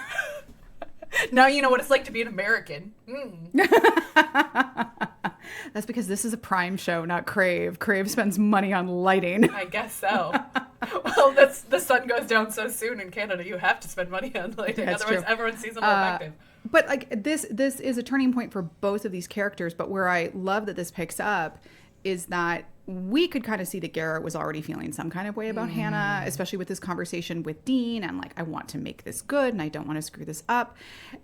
Now you know what it's like to be an American. That's because this is a Prime show, not Crave. Crave spends money on lighting. I guess so. Well, the sun goes down so soon in Canada, you have to spend money on lighting. That's otherwise true. Everyone sees them more effective. But like this is a turning point for both of these characters. But where I love that this picks up is that we could kind of see that Garrett was already feeling some kind of way about Hannah, especially with this conversation with Dean and like, I want to make this good and I don't want to screw this up.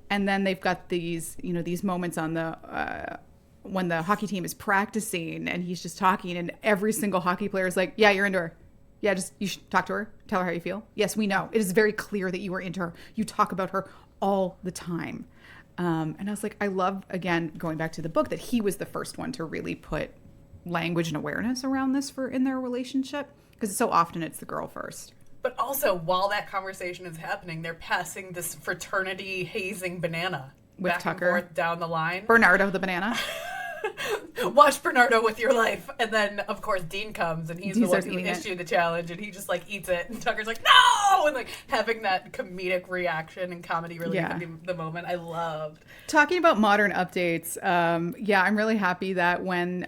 And then they've got these, these moments on the when the hockey team is practicing and he's just talking and every single hockey player is like, yeah, you're into her. Yeah, you should talk to her. Tell her how you feel. Yes, we know. It is very clear that you are into her. You talk about her all the time. And I was like, I love, again, going back to the book, that he was the first one to really put language and awareness around this in their relationship. Because so often it's the girl first. But also, while that conversation is happening, they're passing this fraternity hazing banana. With back Tucker. and forth down the line. Bernardo the banana. Watch Bernardo with your life. And then, of course, Dean comes and he's the one who eating issued the challenge and he just like eats it. And Tucker's like, no! And like having that comedic reaction and comedy really the moment I loved. Talking about modern updates, I'm really happy that when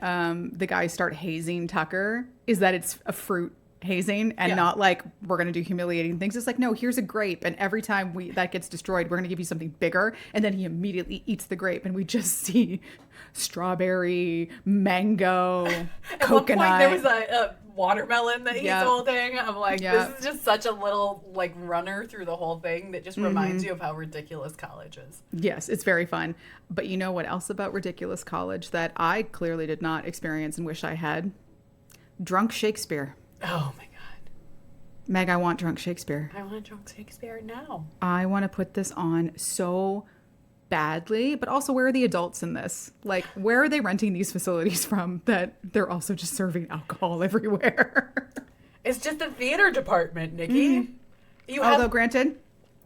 the guys start hazing Tucker, is that it's a fruit hazing and not like we're going to do humiliating things. It's like, no, here's a grape, and every time that gets destroyed, we're going to give you something bigger. And then he immediately eats the grape and we just see strawberry, mango, coconut. At one point there was watermelon that he's Yep. holding. I'm like, Yep. this is just such a little like runner through the whole thing that just reminds you of how ridiculous college is. Yes, it's very fun. But you know what else about ridiculous college that I clearly did not experience and wish I had? Drunk Shakespeare. Oh my God. Meg, I want drunk Shakespeare. I want drunk Shakespeare now. I want to put this on so badly, but also where are the adults in this? Like, where are they renting these facilities from that they're also just serving alcohol everywhere? It's just the theater department, Nikki. You Although, have granted,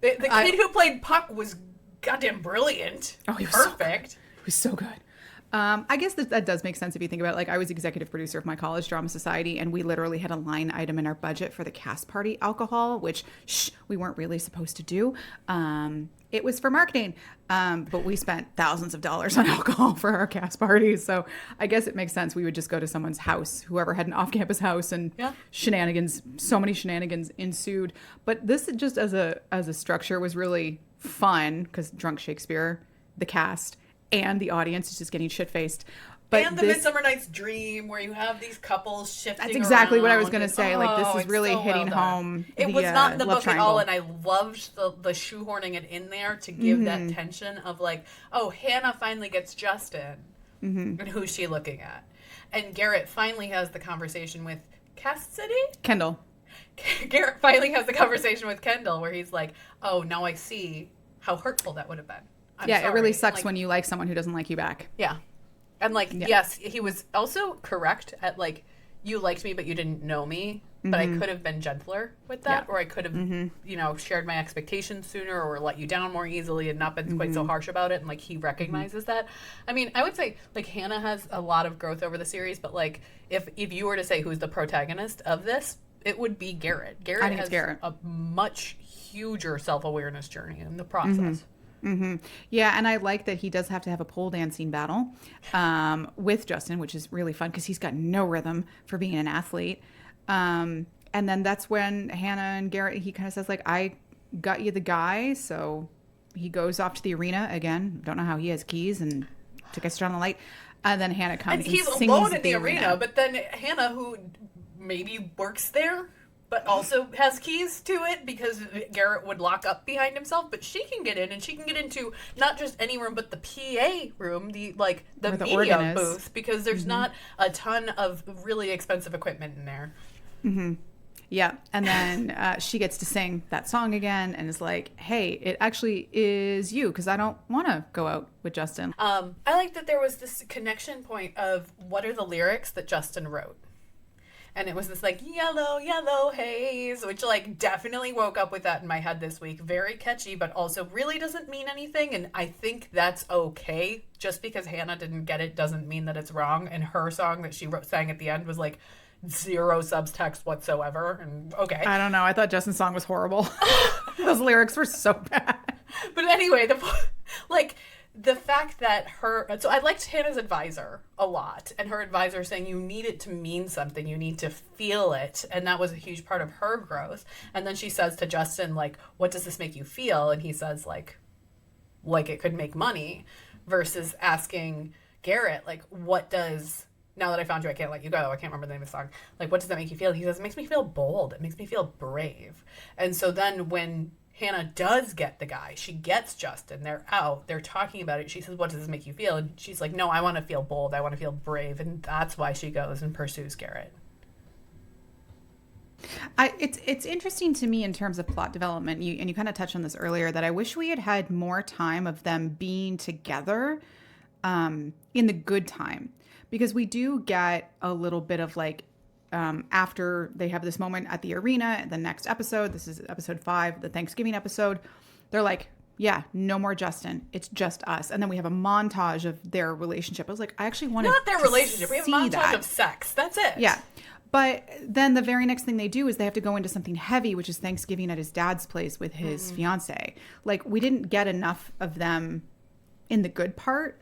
the kid who played Puck was goddamn brilliant. Oh, he was perfect. It was so good. I guess that does make sense if you think about it. Like, I was executive producer of my college drama society, and we literally had a line item in our budget for the cast party alcohol, which we weren't really supposed to do. It was for marketing, but we spent thousands of dollars on alcohol for our cast parties. So I guess it makes sense. We would just go to someone's house, whoever had an off-campus house, and shenanigans. So many shenanigans ensued. But this just as a structure was really fun because drunk Shakespeare, the cast, and the audience is just getting shit-faced. But and the Midsummer Night's Dream, where you have these couples shifting. That's exactly what I was around going to and- say. Like, this is really so hitting well done. home. It the, was not in the love book triangle. at all, and I loved the shoehorning it in there to give that tension of like, oh, Hannah finally gets Justin, and who's she looking at? And Garrett finally has the conversation with Cassidy. Kendall. Garrett finally has the conversation with Kendall, where he's like, oh, now I see how hurtful that would have been. I'm Yeah, it sorry. really sucks Like, when you like someone who doesn't like you back. Yeah. And like, yes, he was also correct at like, you liked me, but you didn't know me. But I could have been gentler with that, or I could have, you know, shared my expectations sooner, or let you down more easily, and not been quite so harsh about it. And like, he recognizes that. I mean, I would say like Hannah has a lot of growth over the series, but like, if you were to say who's the protagonist of this, it would be Garrett. Garrett has a much huger self-awareness journey in the process. Yeah, and I like that he does have to have a pole dancing battle with Justin, which is really fun because he's got no rhythm for being an athlete. And then that's when Hannah and Garrett, he kind of says, like, I got you the guy. So he goes off to the arena again. Don't know how he has keys and to get started on the light. And then Hannah comes and he's sings alone in the arena. But then Hannah, who maybe works there, but also has keys to it because Garrett would lock up behind himself, but she can get in, and she can get into not just any room, but the PA room, the media booth, because there's not a ton of really expensive equipment in there. Yeah, and then she gets to sing that song again and is like, hey, it actually is you because I don't want to go out with Justin. I like that there was this connection point of what are the lyrics that Justin wrote. And it was this like yellow, yellow haze, which like definitely woke up with that in my head this week. Very catchy, but also really doesn't mean anything. And I think that's okay. Just because Hannah didn't get it doesn't mean that it's wrong. And her song that she sang at the end was like zero subtext whatsoever. And okay. I don't know. I thought Justin's song was horrible. Those lyrics were so bad. But anyway, the fact that so I liked Hannah's advisor a lot, and her advisor saying you need it to mean something, you need to feel it, and that was a huge part of her growth. And then she says to Justin, like, what does this make you feel? And he says like it could make money, versus asking Garrett, like, what does, now that I found you, I can't let you go, I can't remember the name of the song, like, what does that make you feel? He says, it makes me feel bold, it makes me feel brave. And so then when Hannah does get the guy, she gets Justin, they're out, they're talking about it, she says, what does this make you feel? And she's like, no, I want to feel bold, I want to feel brave. And that's why she goes and pursues Garrett. It's interesting to me in terms of plot development, and you kind of touched on this earlier, that I wish we had had more time of them being together in the good time, because we do get a little bit of like, after they have this moment at the arena, the next episode, this is episode 5, the Thanksgiving episode, they're like, yeah, no more Justin. It's just us. And then we have a montage of their relationship. I was like, I actually wanted not their relationship. We have a montage that. of sex. That's it. Yeah. But then the very next thing they do is they have to go into something heavy, which is Thanksgiving at his dad's place with his fiance. Like, we didn't get enough of them in the good part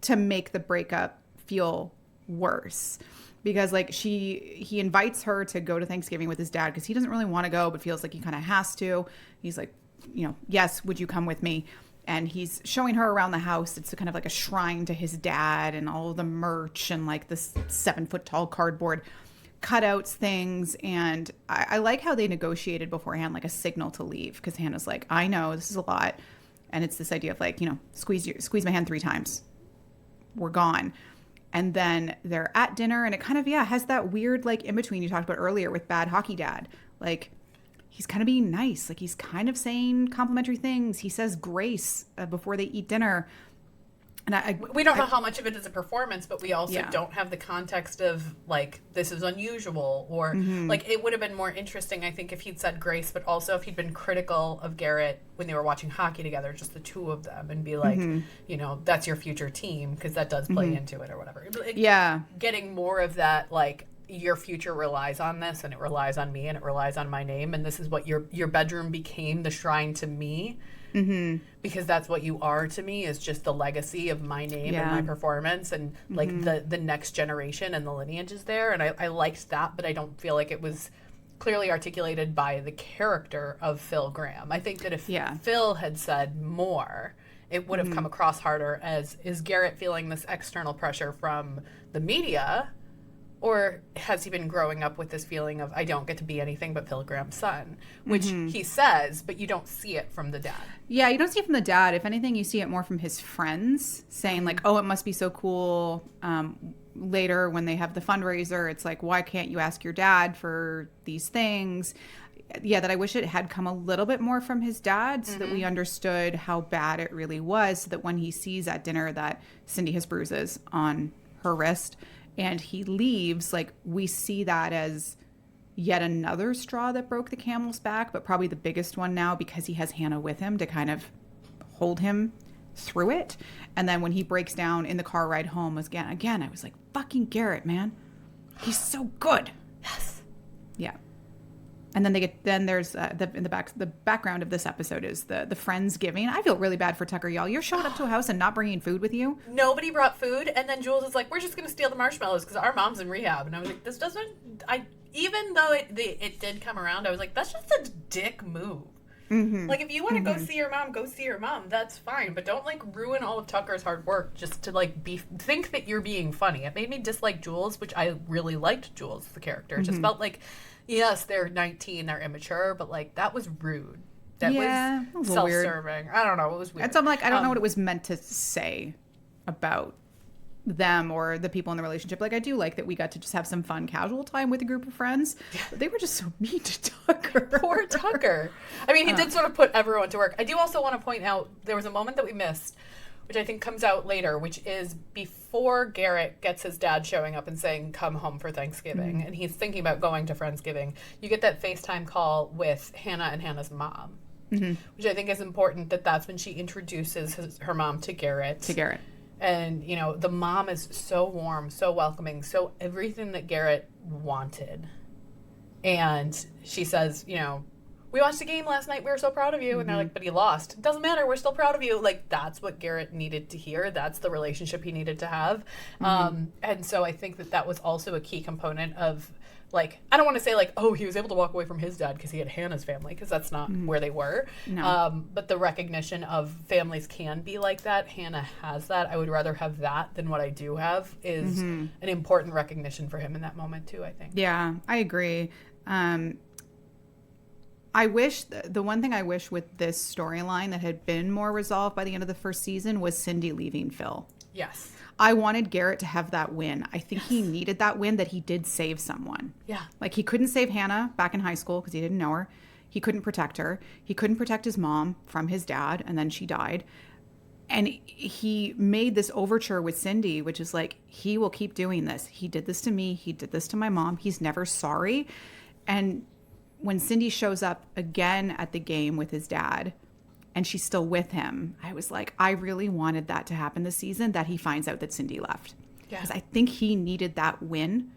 to make the breakup feel worse. Because like he invites her to go to Thanksgiving with his dad because he doesn't really want to go, but feels like he kind of has to. He's like, yes, would you come with me? And he's showing her around the house. It's kind of like a shrine to his dad and all of the merch and like this 7-foot tall cardboard cutouts things. And I like how they negotiated beforehand, like a signal to leave, because Hannah's like, I know this is a lot. And it's this idea of like, squeeze my hand 3 times. We're gone. And then they're at dinner, and it kind of, has that weird, like, in between you talked about earlier with Bad Hockey Dad. Like, he's kind of being nice. Like, he's kind of saying complimentary things. He says grace before they eat dinner. And we don't know how much of it is a performance, but we also don't have the context of, like, this is unusual. Or, like, it would have been more interesting, I think, if he'd said grace, but also if he'd been critical of Garrett when they were watching hockey together, just the 2 of them, and be like, that's your future team, because that does play into it or whatever. Getting more of that, like, your future relies on this, and it relies on me, and it relies on my name, and this is what your bedroom became, the shrine to me. Because that's what you are to me, is just the legacy of my name and my performance, and like the next generation and the lineage is there. And I liked that, but I don't feel like it was clearly articulated by the character of Phil Graham. I think that if Phil had said more, it would have come across harder as, is Garrett feeling this external pressure from the media, or has he been growing up with this feeling of, I don't get to be anything but Phil Graham's son, which he says, but you don't see it from the dad. Yeah, you don't see it from the dad. If anything, you see it more from his friends saying like, oh, it must be so cool. Later when they have the fundraiser, it's like, why can't you ask your dad for these things? Yeah, that I wish it had come a little bit more from his dad, so that we understood how bad it really was, so that when he sees at dinner that Cindy has bruises on her wrist, and he leaves, like, we see that as yet another straw that broke the camel's back, but probably the biggest one now, because he has Hannah with him to kind of hold him through it. And then when he breaks down in the car ride home, again, I was like, fucking Garrett, man. He's so good. Yes. Yeah. And then there's the background of this episode is the Friendsgiving. I feel really bad for Tucker, y'all. You're showing up to a house and not bringing food with you. Nobody brought food, and then Jules is like, we're just going to steal the marshmallows because our mom's in rehab. And I was like, this doesn't, even though it did come around, I was like, that's just a dick move. Like, if you want to go see your mom, go see your mom. That's fine. But don't, like, ruin all of Tucker's hard work just to, like, think that you're being funny. It made me dislike Jules, which I really liked Jules, the character. It just felt like, yes, they're 19, they're immature, but, like, that was rude. That was self-serving. Weird. I don't know. It was weird. I'm like, I don't know what it was meant to say about them or the people in the relationship. Like, I do like that we got to just have some fun, casual time with a group of friends. But they were just so mean to Tucker. Poor Tucker. I mean, he did sort of put everyone to work. I do also want to point out there was a moment that we missed, which I think comes out later, which is before Garrett gets his dad showing up and saying, come home for Thanksgiving, and he's thinking about going to Friendsgiving. You get that FaceTime call with Hannah and Hannah's mom, which I think is important, that's when she introduces her mom to Garrett. And, the mom is so warm, so welcoming, so everything that Garrett wanted. And she says, we watched the game last night. We were so proud of you. And they're like, but he lost. It doesn't matter. We're still proud of you. Like, that's what Garrett needed to hear. That's the relationship he needed to have. And so I think that was also a key component of, like, I don't want to say, like, oh, he was able to walk away from his dad because he had Hannah's family, because that's not where they were. No. But the recognition of families can be like that. Hannah has that. I would rather have that than what I do have is an important recognition for him in that moment, too, I think. Yeah, I agree. I wish, the one thing I wish with this storyline that had been more resolved by the end of the first season was Cindy leaving Phil. Yes. I wanted Garrett to have that win. I think he needed that win, that he did save someone. Yeah. Like, he couldn't save Hannah back in high school because he didn't know her. He couldn't protect her. He couldn't protect his mom from his dad, and then she died. And he made this overture with Cindy, which is like, he will keep doing this. He did this to me. He did this to my mom. He's never sorry. And when Cindy shows up again at the game with his dad, and she's still with him, I was like, I really wanted that to happen this season, that he finds out that Cindy left. Because I think he needed that win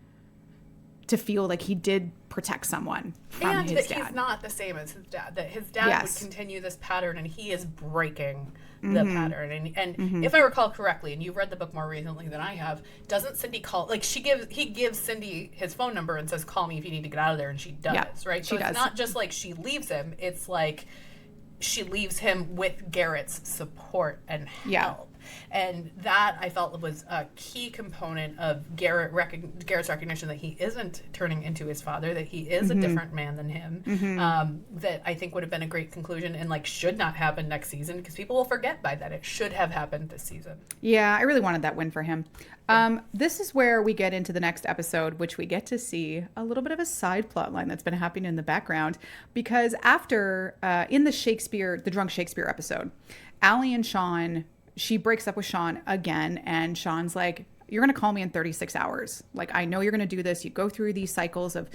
to feel like he did protect someone from his dad. And that he's not the same as his dad. That his dad would continue this pattern, and he is breaking the pattern. And if I recall correctly, and you've read the book more recently than I have, doesn't Cindy call, like, he gives Cindy his phone number and says, call me if you need to get out of there, and she does, right? So it's not just like she leaves him, it's like she leaves him with Garrett's support and help. And that I felt was a key component of Garrett's recognition that he isn't turning into his father, that he is a different man than him. That I think would have been a great conclusion and like should not happen next season, because people will forget by that. It should have happened this season. Yeah, I really wanted that win for him. This is where we get into the next episode, which we get to see a little bit of a side plot line that's been happening in the background. Because after, in the Drunk Shakespeare episode, Allie and Sean, she breaks up with Sean again. And Sean's like, you're going to call me in 36 hours. Like, I know you're going to do this. You go through these cycles of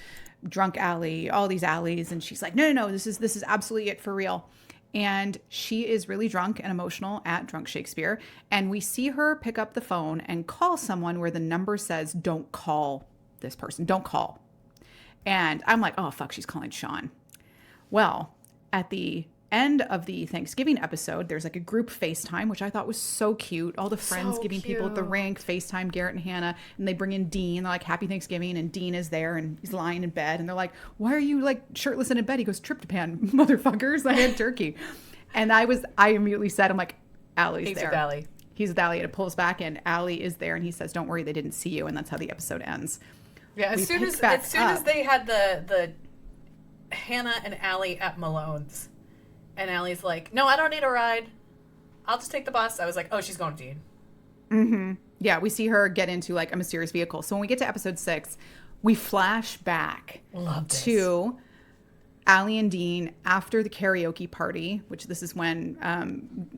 drunk Allie, all these Allies. And she's like, no, this is absolutely it for real. And she is really drunk and emotional at Drunk Shakespeare. And we see her pick up the phone and call someone where the number says, don't call this person. Don't call. And I'm like, oh, fuck, she's calling Sean. Well, at the end of the Thanksgiving episode, there's like a group FaceTime, which I thought was so cute. All the friends giving people at the rink FaceTime Garrett and Hannah, and they bring in Dean. They're like, happy Thanksgiving, and Dean is there and he's lying in bed, and they're like, why are you like shirtless and in bed? He goes, tryptophan, motherfuckers, I had turkey. And I immediately said, I'm like, Allie's there. He's with Allie. And it pulls back and Allie is there, and he says, don't worry, they didn't see you. And that's how the episode ends. Yeah, as soon as they had the Hannah and Allie at Malone's, and Allie's like, no, I don't need a ride. I'll just take the bus. I was like, oh, she's going to Dean. Mm-hmm. Yeah, we see her get into like a mysterious vehicle. So when we get to episode 6, we flash back to Allie and Dean after the karaoke party, which this is when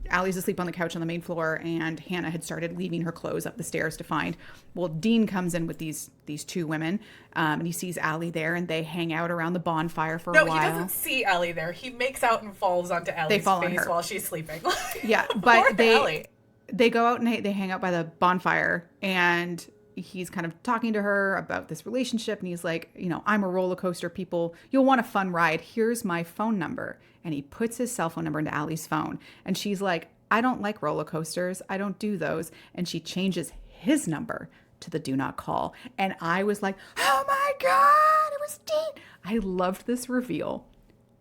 Allie's asleep on the couch on the main floor, and Hannah had started leaving her clothes up the stairs to find. Well, Dean comes in with these two women, and he sees Allie there, and they hang out around the bonfire for a while. No, he doesn't see Allie there. He makes out and falls onto Allie's face while she's sleeping. Yeah, but they go out and they hang out by the bonfire, and he's kind of talking to her about this relationship, and he's like, I'm a roller coaster, people. You'll want a fun ride. Here's my phone number. And he puts his cell phone number into Allie's phone. And she's like, I don't like roller coasters. I don't do those. And she changes his number to the do not call. And I was like, oh my God, it was Dean. I loved this reveal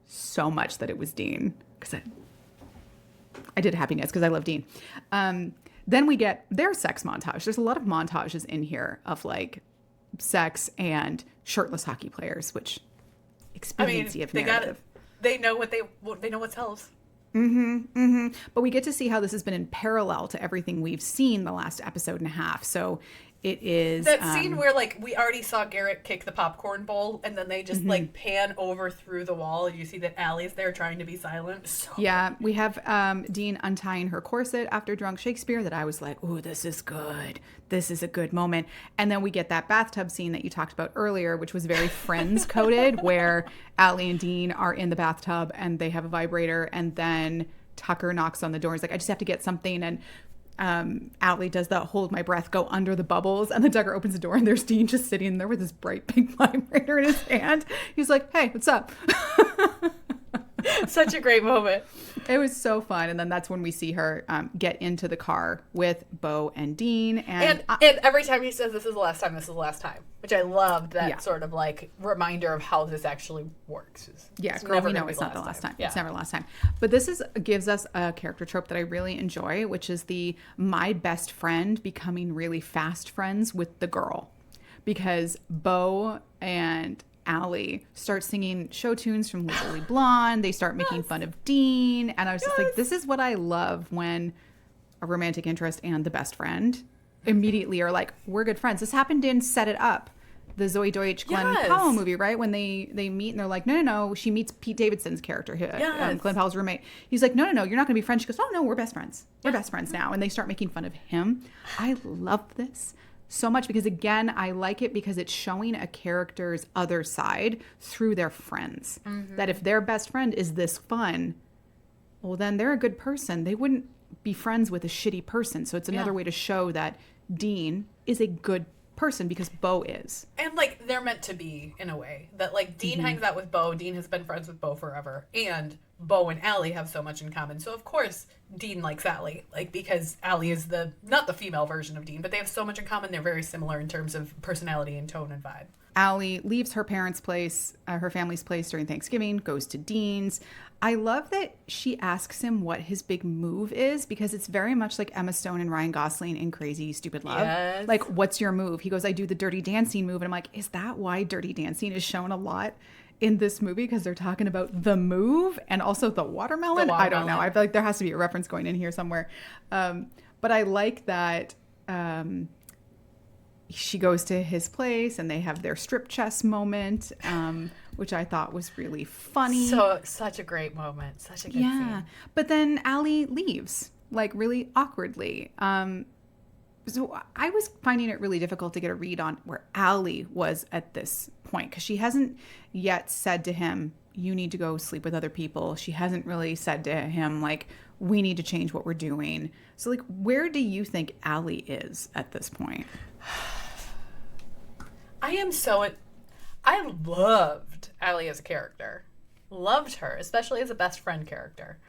so much that it was Dean. Because I did happiness because I love Dean. Then we get their sex montage. There's a lot of montages in here of like sex and shirtless hockey players, which expediency of narrative. They know what sells. But we get to see how this has been in parallel to everything we've seen the last episode and a half. So it is that scene where like we already saw Garrett kick the popcorn bowl, and then they just like pan over through the wall, and you see that Allie's there trying to be silent. We have Dean untying her corset after Drunk Shakespeare. That I was like, ooh, this is good. This is a good moment. And then we get that bathtub scene that you talked about earlier, which was very Friends coded, where Allie and Dean are in the bathtub and they have a vibrator, and then Tucker knocks on the door. He's like, I just have to get something, and Allie does the hold my breath, go under the bubbles, and then Tucker opens the door and there's Dean just sitting there with his bright pink vibrator in his hand. He's like, hey, what's up? Such a great moment. It was so fun. And then that's when we see her get into the car with Bo and Dean. And every time he says, this is the last time, which I loved that sort of like reminder of how this actually works. Girl, we know it's not the last time. Yeah. It's never the last time. But this gives us a character trope that I really enjoy, which is my best friend becoming really fast friends with the girl. Because Bo and Allie start singing show tunes from Legally Blonde. They start making fun of Dean. And I was just like, this is what I love when a romantic interest and the best friend immediately are like, we're good friends. This happened in Set It Up, the Zoe Deutsch, Glenn Powell movie, right? When they meet and they're like, no. She meets Pete Davidson's character, Glenn Powell's roommate. He's like, no, you're not going to be friends. She goes, oh, no, we're best friends. We're best friends now. And they start making fun of him. I love this so much because, again, I like it because it's showing a character's other side through their friends. That if their best friend is this fun, well, then they're a good person. They wouldn't be friends with a shitty person. So it's another way to show that Dean is a good person because Bo is. And like they're meant to be in a way that like Dean hangs out with Bo. Dean has been friends with Bo forever. And Bo and Allie have so much in common. So of course Dean likes Allie, like because Allie is not the female version of Dean, but they have so much in common. They're very similar in terms of personality and tone and vibe. Allie leaves her parents' place, her family's place during Thanksgiving, goes to Dean's. I love that she asks him what his big move is, because it's very much like Emma Stone and Ryan Gosling in Crazy Stupid Love. Yes. Like, what's your move? He goes, I do the Dirty Dancing move. And I'm like, is that why Dirty Dancing is shown a lot in this movie? Because they're talking about the move and also the watermelon? I don't know. I feel like there has to be a reference going in here somewhere. But I like that she goes to his place and they have their strip chess moment, which I thought was really funny. So such a great moment. Such a good scene. But then Allie leaves, like, really awkwardly. So I was finding it really difficult to get a read on where Allie was at this point, because she hasn't yet said to him, you need to go sleep with other people. She hasn't really said to him, like, we need to change what we're doing. So, like, where do you think Allie is at this point? I loved Allie as a character. Loved her, especially as a best friend character.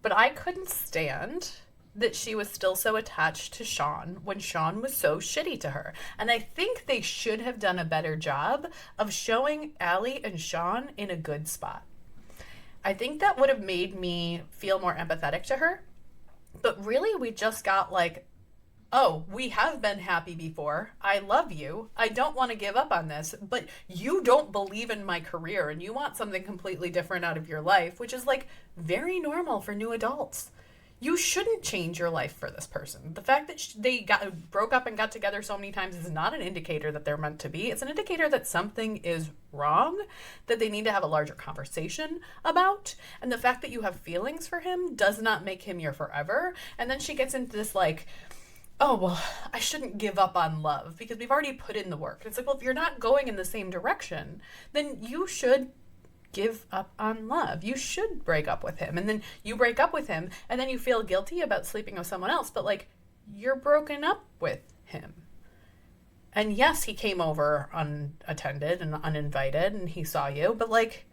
But I couldn't stand that she was still so attached to Sean when Sean was so shitty to her. And I think they should have done a better job of showing Allie and Sean in a good spot. I think that would have made me feel more empathetic to her. But really, we just got like, oh, we have been happy before. I love you. I don't want to give up on this, but you don't believe in my career and you want something completely different out of your life, which is like very normal for new adults. You shouldn't change your life for this person. The fact that they broke up and got together so many times is not an indicator that they're meant to be. It's an indicator that something is wrong, that they need to have a larger conversation about. And the fact that you have feelings for him does not make him your forever. And then she gets into this like, oh, well, I shouldn't give up on love because we've already put in the work. It's like, well, if you're not going in the same direction, then you should give up on love. You should break up with him. And then you break up with him and then you feel guilty about sleeping with someone else. But like, you're broken up with him. And yes, he came over unattended and uninvited and he saw you, but like,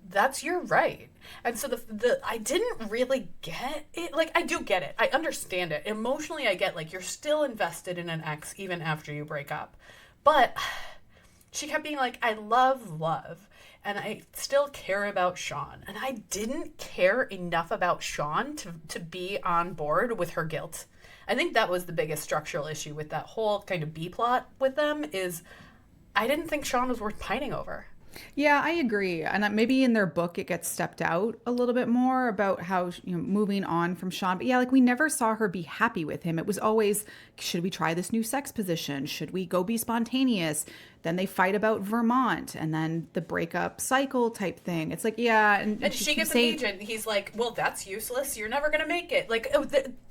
that's your right. And so I didn't really get it. Like, I do get it. I understand it. Emotionally, I get, like, you're still invested in an ex even after you break up. But she kept being like, I love love. And I still care about Sean. And I didn't care enough about Sean to be on board with her guilt. I think that was the biggest structural issue with that whole kind of B-plot with them is I didn't think Sean was worth pining over. Yeah, I agree. And maybe in their book, it gets stepped out a little bit more about how, moving on from Sean. But yeah, like we never saw her be happy with him. It was always, should we try this new sex position? Should we go be spontaneous? Then they fight about Vermont and then the breakup cycle type thing. It's like, yeah. And she gets engaged and he's like, well, that's useless. You're never going to make it. Like,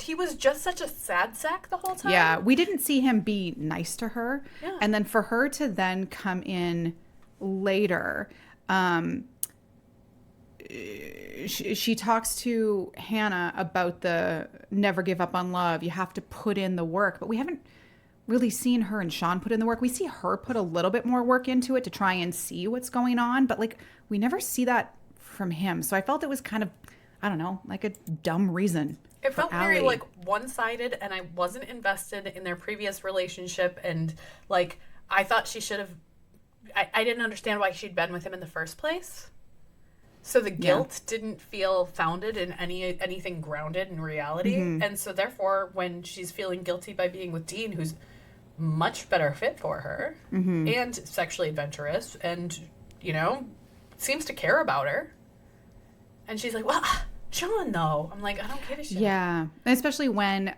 he was just such a sad sack the whole time. Yeah, we didn't see him be nice to her. Yeah. And then for her to then come in later, she talks to Hannah about the never give up on love. You have to put in the work, but we haven't really seen her and Sean put in the work. We see her put a little bit more work into it to try and see what's going on, but like we never see that from him. So I felt it was kind of, I don't know, like a dumb reason. It felt very like one-sided, and I wasn't invested in their previous relationship, and like I thought she should have. I didn't understand why she'd been with him in the first place. So the guilt didn't feel founded in anything grounded in reality. Mm-hmm. And so therefore, when she's feeling guilty by being with Dean, who's much better fit for her and sexually adventurous and, seems to care about her. And she's like, well, Sean, though. I'm like, I don't give a shit. Yeah. And especially when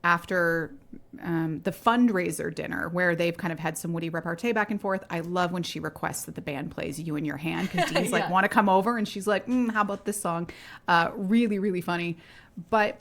after the fundraiser dinner where they've kind of had some witty repartee back and forth. I love when she requests that the band plays You in Your Hand because Dean's like, want to come over? And she's like, how about this song? Really, really funny. But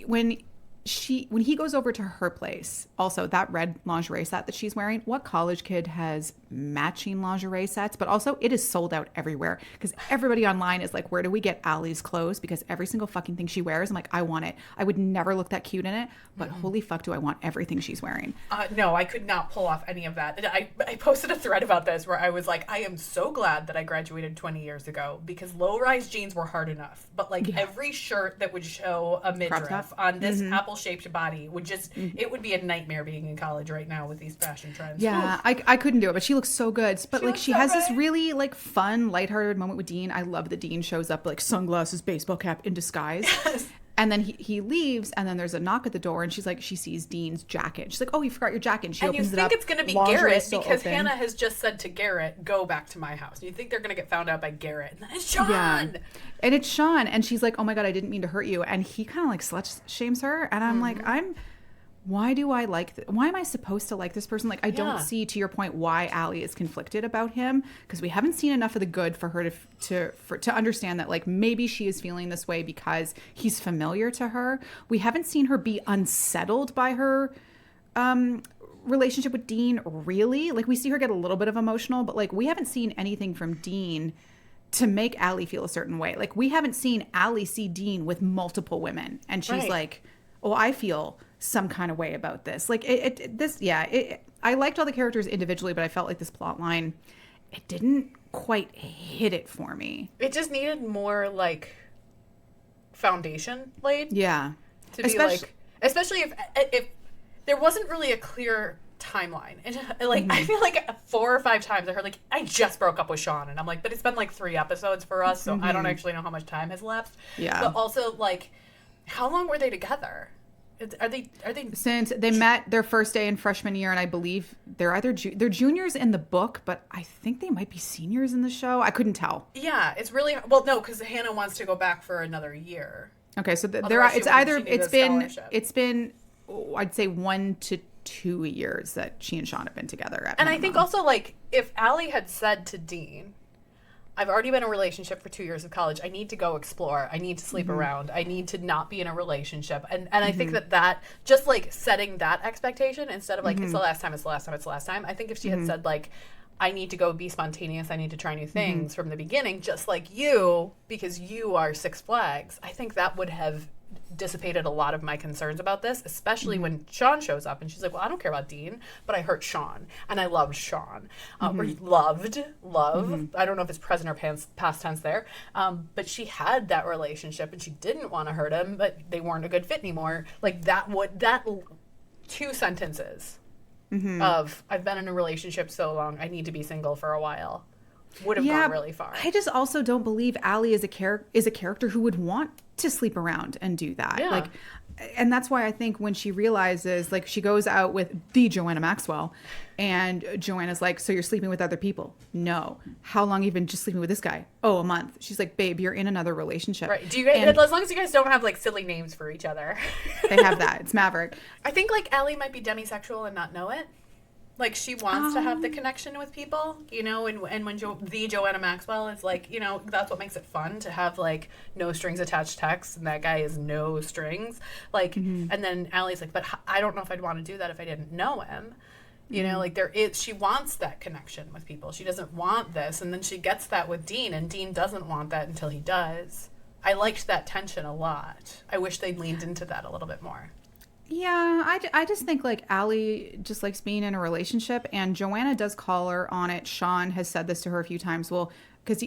when he goes over to her place, also that red lingerie set that she's wearing, what college kid has matching lingerie sets? But also it is sold out everywhere because everybody online is like, where do we get Allie's clothes? Because every single fucking thing she wears, I'm like, I want it. I would never look that cute in it, but holy fuck do I want everything she's wearing. No, I could not pull off any of that. I posted a thread about this where I was like, I am so glad that I graduated 20 years ago because low-rise jeans were hard enough. But like every shirt that would show a midriff on this Apple shaped body would just, it would be a nightmare being in college right now with these fashion trends. Yeah, I couldn't do it, but she looks so good. But like she has this good. really like fun, lighthearted moment with Dean. I love that Dean shows up like sunglasses, baseball cap in disguise. Yes. And then he leaves, and then there's a knock at the door, and she's like, she sees Dean's jacket. She's like, oh, you forgot your jacket. And she opens it up. And you think it's going to be lingerie Garrett still because open. Hannah has just said to Garrett, go back to my house. And you think they're going to get found out by Garrett. And then it's Sean! Yeah. And it's Sean, and she's like, oh my God, I didn't mean to hurt you. And he kind of like slut shames her. And I'm like, why do I like, why am I supposed to like this person? Like, I don't see, to your point, why Allie is conflicted about him, because we haven't seen enough of the good for her to understand that, like, maybe she is feeling this way because he's familiar to her. We haven't seen her be unsettled by her relationship with Dean, really. Like, we see her get a little bit of emotional, but like, we haven't seen anything from Dean to make Allie feel a certain way. Like, we haven't seen Allie see Dean with multiple women, and she's like, oh, I feel some kind of way about this. Like I liked all the characters individually, but I felt like this plot line, it didn't quite hit it for me. It just needed more like foundation laid. Yeah. To be especially if there wasn't really a clear timeline. And like I feel like 4 or 5 times I heard like, I just broke up with Sean, and I'm like, but it's been like 3 episodes for us, so I don't actually know how much time has left. Yeah. But also like, how long were they together? Are they since they met their first day in freshman year, and I believe they're either they're juniors in the book, but I think they might be seniors in the show. I couldn't tell. Yeah, it's really well, no, because Hannah wants to go back for another year. Okay, so it's been I'd say 1 to 2 years that she and Sean have been together. And I think also like if Allie had said to Dean, I've already been in a relationship for 2 years of college. I need to go explore. I need to sleep around. I need to not be in a relationship. And I think that just like setting that expectation instead of like, it's the last time, it's the last time, it's the last time. I think if she had said like, I need to go be spontaneous. I need to try new things from the beginning, just like you, because you are Six Flags. I think that would have dissipated a lot of my concerns about this, especially when Sean shows up and she's like, well, I don't care about Dean, but I hurt Sean and I loved Sean. Or loved. I don't know if it's present or past tense there. But she had that relationship and she didn't want to hurt him, but they weren't a good fit anymore. Like that 2 sentences of I've been in a relationship so long, I need to be single for a while, would have gone really far. I just also don't believe Allie is a character who would want to sleep around and do that. Yeah. Like, and that's why I think when she realizes, like, she goes out with the Joanna Maxwell, and Joanna's like, so you're sleeping with other people? No. How long have you been just sleeping with this guy? Oh, a month. She's like, babe, you're in another relationship. Right. Do you guys, as long as you guys don't have like silly names for each other. They have that. It's Maverick. I think like Allie might be demisexual and not know it. Like, she wants to have the connection with people, you know, and when the Joanna Maxwell is like, you know, that's what makes it fun to have, like, no strings attached text, and that guy is no strings. Like, and then Allie's like, but I don't know if I'd want to do that if I didn't know him. You know, like, she wants that connection with people. She doesn't want this, and then she gets that with Dean, and Dean doesn't want that until he does. I liked that tension a lot. I wish they'd leaned into that a little bit more. Yeah, I just think like Allie just likes being in a relationship, and Joanna does call her on it. Sean has said this to her a few times. Well, because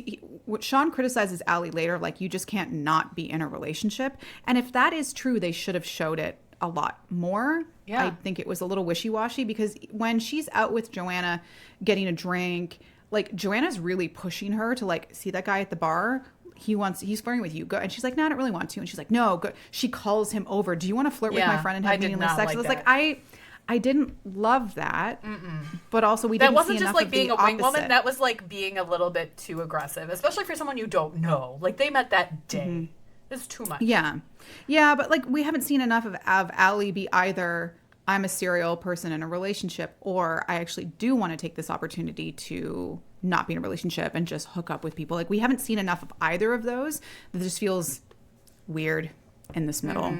Sean criticizes Allie later, like, you just can't not be in a relationship. And if that is true, they should have showed it a lot more. Yeah. I think it was a little wishy-washy, because when she's out with Joanna getting a drink, like, Joanna's really pushing her to, like, see that guy at the bar? He's flirting with you. Go. And she's like, no, I don't really want to. And she's like, no, go. She calls him over. Do you want to flirt with my friend and have meaningless sex? I was like, I didn't love that. But also we didn't see enough of the opposite. That wasn't just like being a wing woman. That was like being a little bit too aggressive, especially for someone you don't know. Like, they met that day. It's too much. Yeah. Yeah, but like, we haven't seen enough of Allie be either, I'm a serial person in a relationship, or I actually do want to take this opportunity to not be in a relationship and just hook up with people. Like, we haven't seen enough of either of those. That just feels weird in this middle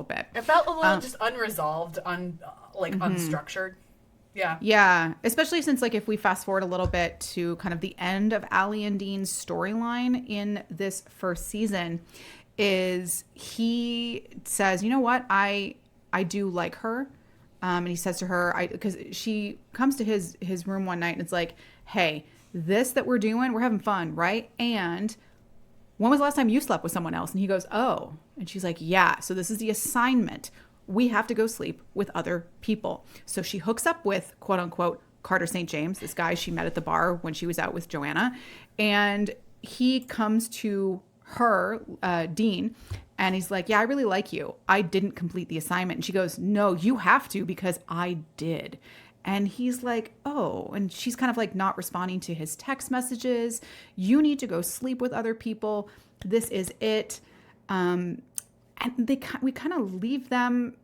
bit. It felt a little just unresolved, unstructured. Yeah. Yeah. Especially since, like, if we fast forward a little bit to kind of the end of Allie and Dean's storyline in this first season, is he says, you know what? I do like her. And he says to her, because she comes to his room one night and it's like, hey, this that we're doing, we're having fun, right? And when was the last time you slept with someone else? And he goes, oh. And she's like, yeah. So this is the assignment. We have to go sleep with other people. So she hooks up with, quote unquote, Carter St. James, this guy she met at the bar when she was out with Joanna. And he comes to her, Dean, and he's like, yeah, I really like you. I didn't complete the assignment. And she goes, no, you have to because I did. And he's like, oh, and she's kind of like not responding to his text messages. You need to go sleep with other people. This is it. And we kind of leave them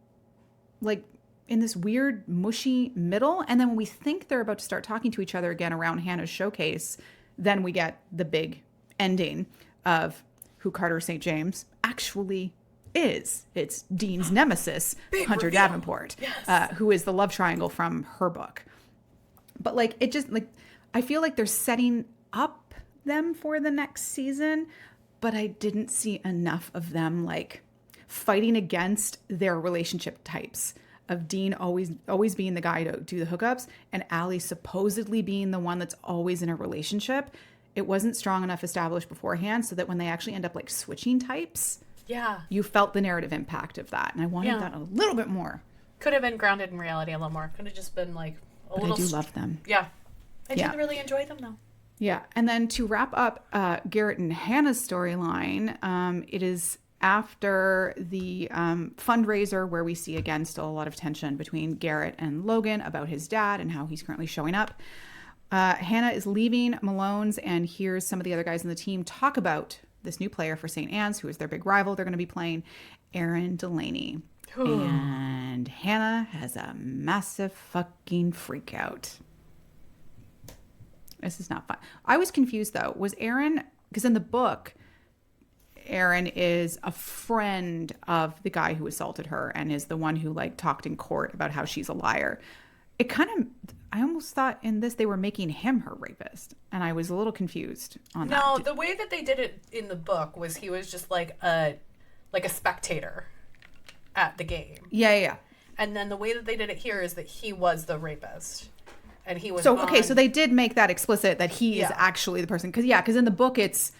like in this weird mushy middle. And then when we think they're about to start talking to each other again around Hannah's showcase, then we get the big ending of who Carter St. James actually is. It's Dean's nemesis, Big Hunter reveal. Davenport, Yes. who is the love triangle from her book. But like, it just like, I feel like they're setting up them for the next season, but I didn't see enough of them like fighting against their relationship types of Dean always being the guy to do the hookups and Allie supposedly being the one that's always in a relationship. It wasn't strong enough established beforehand so that when they actually end up like switching types, Yeah. you felt the narrative impact of that. And I wanted that a little bit more. Could have been grounded in reality a little more. Could have just been like a little. I do love them. Yeah. I did really enjoy them though. Yeah. And then to wrap up Garrett and Hannah's storyline, it is after the fundraiser where we see again still a lot of tension between Garrett and Logan about his dad and how he's currently showing up. Hannah is leaving Malone's and hears some of the other guys on the team talk about this new player for St. Anne's, who is their big rival they're going to be playing, Aaron Delaney. And Hannah has a massive fucking freak out. This is not fun. I was confused though. Was Aaron, because in the book, Aaron is a friend of the guy who assaulted her and is the one who like talked in court about how she's a liar. It kind of, I almost thought in this they were making him her rapist. And I was a little confused on that. No, the way that they did it in the book was he was just like a spectator at the game. Yeah. And then the way that they did it here is that he was the rapist. And he was so they did make that explicit that he is actually the person. Because in the book it's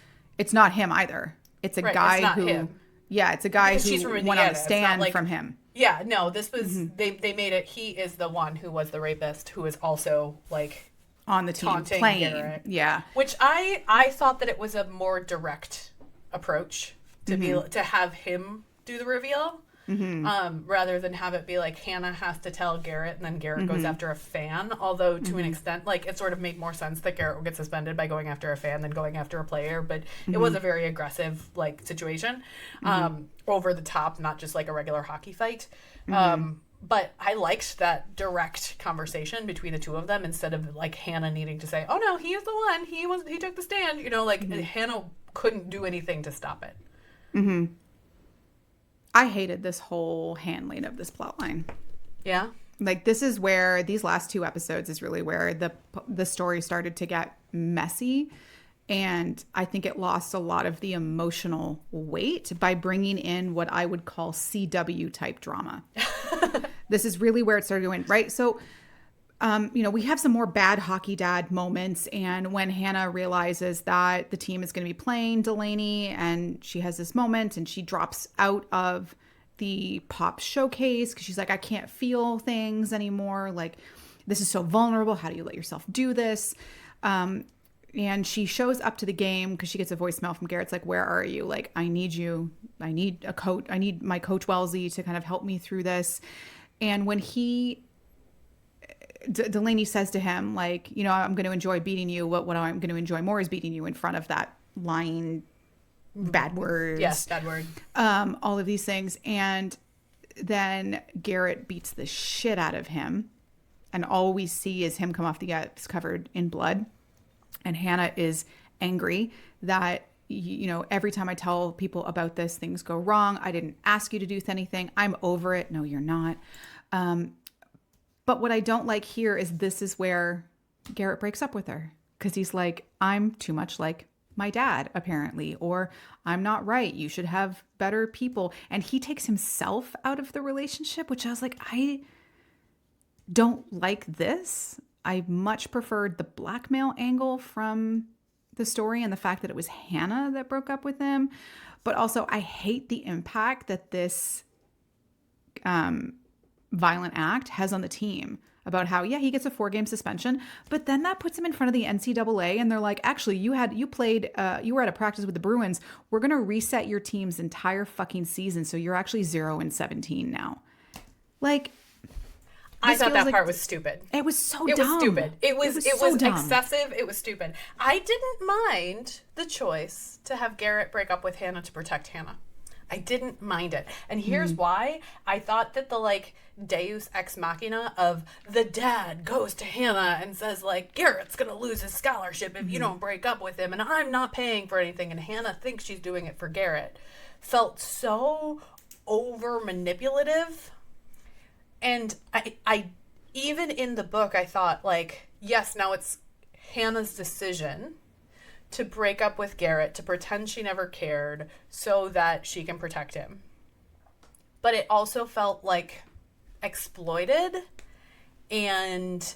not him either. It's a guy who him. Yeah, it's a guy who went on the stand like, from him. Yeah, no, this was they made it he is the one who was the rapist who is also like on the team playing. Garrett. Yeah. Which I thought that it was a more direct approach to be to have him do the reveal. Rather than have it be like Hannah has to tell Garrett and then Garrett goes after a fan, although to an extent like it sort of made more sense that Garrett would get suspended by going after a fan than going after a player, but it was a very aggressive like situation, over the top, not just like a regular hockey fight. But I liked that direct conversation between the two of them instead of like Hannah needing to say, oh no, he is the one, he took the stand, Hannah couldn't do anything to stop it. I hated this whole handling of this plot line. Yeah. Like this is where these last two episodes is really where the story started to get messy. And I think it lost a lot of the emotional weight by bringing in what I would call CW type drama. This is really where it started going, right? So, we have some more bad hockey dad moments. And when Hannah realizes that the team is going to be playing Delaney and she has this moment and she drops out of the pop showcase because she's like, I can't feel things anymore. Like, this is so vulnerable. How do you let yourself do this? And she shows up to the game because she gets a voicemail from Garrett's like, where are you? Like, I need you. I need a coach. I need my coach Wellesley to kind of help me through this. And when Delaney says to him, like, I'm going to enjoy beating you. What I'm going to enjoy more is beating you in front of that lying bad words. Yes, bad word. All of these things. And then Garrett beats the shit out of him. And all we see is him come off the ice covered in blood. And Hannah is angry that, every time I tell people about this, things go wrong. I didn't ask you to do anything. I'm over it. No, you're not. But what I don't like here is this is where Garrett breaks up with her because he's like, I'm too much like my dad, apparently, or I'm not right. You should have better people. And he takes himself out of the relationship, which I was like, I don't like this. I much preferred the blackmail angle from the story and the fact that it was Hannah that broke up with him. But also, I hate the impact that this violent act has on the team about how, yeah, he gets a 4-game suspension, but then that puts him in front of the NCAA and they're like, actually, you were at a practice with the Bruins. We're going to reset your team's entire fucking season. So you're actually 0-17 now. Like, I thought that part was stupid. It was so dumb. It was stupid. It was so dumb. Excessive. It was stupid. I didn't mind the choice to have Garrett break up with Hannah to protect Hannah. I didn't mind it. And here's why. I thought that the, like, deus ex machina of the dad goes to Hannah and says, like, Garrett's going to lose his scholarship if you don't break up with him, and I'm not paying for anything, and Hannah thinks she's doing it for Garrett, felt so over manipulative. And I even in the book, I thought, like, yes, now it's Hannah's decision to break up with Garrett, to pretend she never cared so that she can protect him. But it also felt like exploited, and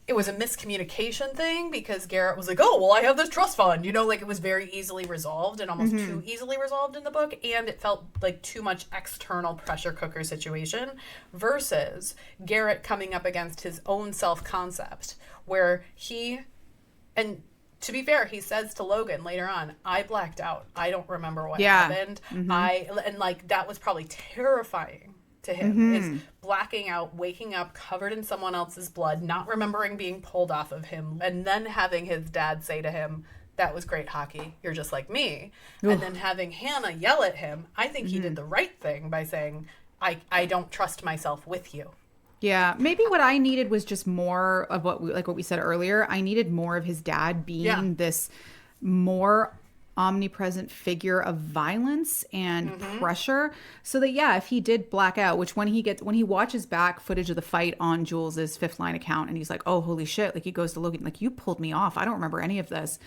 it was a miscommunication thing because Garrett was like, oh, well, I have this trust fund, you know, like it was very easily resolved and almost too easily resolved in the book. And it felt like too much external pressure cooker situation versus Garrett coming up against his own self-concept where and to be fair, he says to Logan later on, I blacked out. I don't remember what happened. And like, that was probably terrifying to him, is blacking out, waking up covered in someone else's blood, not remembering being pulled off of him, and then having his dad say to him, that was great hockey. You're just like me. And then having Hannah yell at him. I think he did the right thing by saying, I don't trust myself with you. Yeah, maybe what I needed was just more of what we said earlier. I needed more of his dad being this more omnipresent figure of violence and pressure, so that if he did black out, which when he watches back footage of the fight on Jules's Fifth Line account, and he's like, oh, holy shit, like he goes to Logan, like, you pulled me off. I don't remember any of this.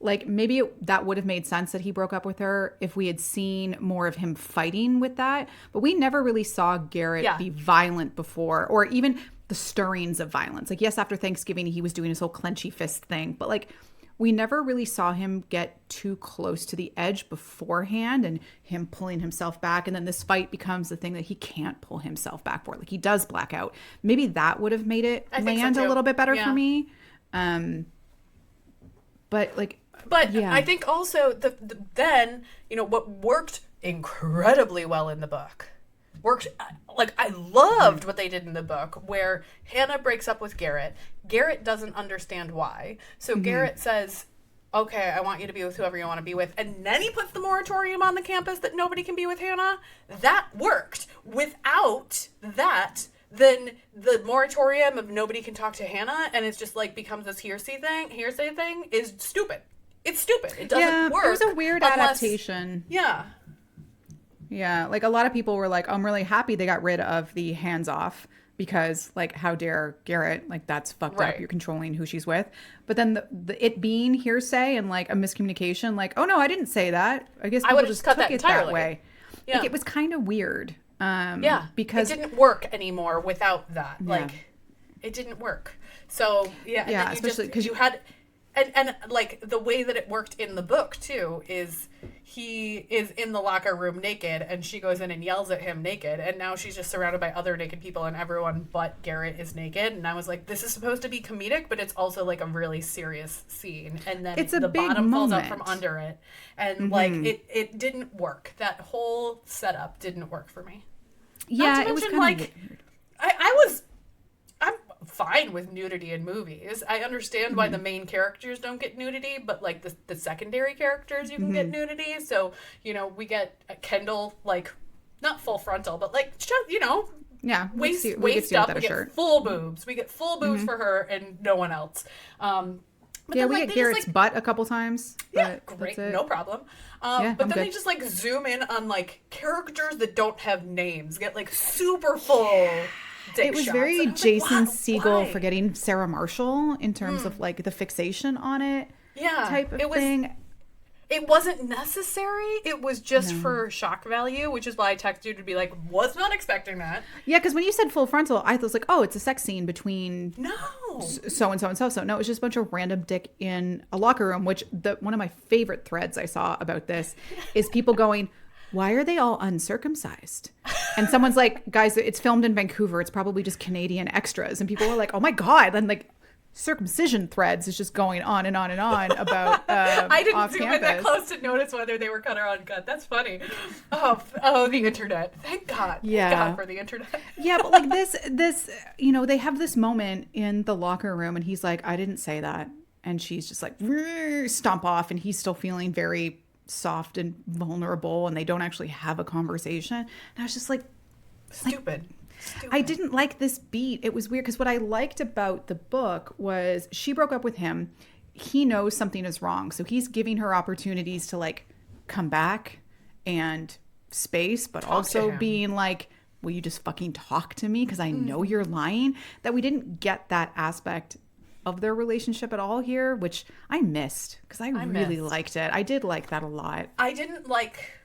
Like, maybe that would have made sense that he broke up with her if we had seen more of him fighting with that. But we never really saw Garrett be violent before, or even the stirrings of violence. Like, yes, after Thanksgiving, he was doing his whole clenchy fist thing. But, like, we never really saw him get too close to the edge beforehand and him pulling himself back. And then this fight becomes the thing that he can't pull himself back for. Like, he does black out. Maybe that would have made it land a little bit better for me. But, like... But I think also then, you know, what worked incredibly well in the book like, I loved what they did in the book where Hannah breaks up with Garrett. Garrett doesn't understand why. So Garrett says, okay, I want you to be with whoever you want to be with. And then he puts the moratorium on the campus that nobody can be with Hannah. That worked. Without that, then the moratorium of nobody can talk to Hannah and it's just like becomes this hearsay thing is stupid. It's stupid. It doesn't work. It was a weird adaptation. Yeah. Yeah. Like, a lot of people were like, I'm really happy they got rid of the hands off because, like, how dare Garrett? Like, that's fucked up. You're controlling who she's with. But then it being hearsay and, like, a miscommunication, like, oh, no, I didn't say that. I guess people just cut that entirely. That way. Yeah. Like, it was kind of weird. Because it didn't work anymore without that. Yeah. Like, it didn't work. So, yeah. Especially because you had... And like the way that it worked in the book too is he is in the locker room naked and she goes in and yells at him naked, and now she's just surrounded by other naked people and everyone but Garrett is naked, and I was like, this is supposed to be comedic, but it's also like a really serious scene, and then it's the bottom moment. falls out from under it, and like it didn't work. That whole setup didn't work for me. Yeah, it was kind like of weird. I'm fine with nudity in movies. I understand why the main characters don't get nudity, but like the secondary characters, you can get nudity. So, you know, we get Kendall, like, not full frontal, but like, you know, waist up. We get full boobs. We get full boobs for her and no one else. But then, we get Garrett's butt a couple times. Yeah, great, no problem. But then they just like zoom in on like characters that don't have names, get like super full. It was very Jason Segel forgetting Sarah Marshall in terms of like the fixation on it type of thing. It wasn't necessary. It was just for shock value, which is why I texted you to be like, was not expecting that. Yeah, because when you said full frontal, I was like, oh, it's a sex scene between so and so and so. So no, it was just a bunch of random dick in a locker room, which one of my favorite threads I saw about this is people going, why are they all uncircumcised? And someone's like, guys, it's filmed in Vancouver. It's probably just Canadian extras. And people were like, oh my God. And like circumcision threads is just going on and on and on about I didn't off zoom campus. in that close to notice whether they were cut or uncut. That's funny. Oh, the internet. Thank God. Yeah. Thank God for the internet. Yeah, but like this, you know, they have this moment in the locker room and he's like, I didn't say that. And she's just like, stomp off. And he's still feeling very soft and vulnerable. And they don't actually have a conversation. And I was just like, Stupid. I didn't like this beat. It was weird because what I liked about the book was she broke up with him. He knows something is wrong. So he's giving her opportunities to like come back and space, but also being like, will you just fucking talk to me? Because I know you're lying. That we didn't get that aspect of their relationship at all here, which I missed because I really liked it. I did like that a lot. I didn't like...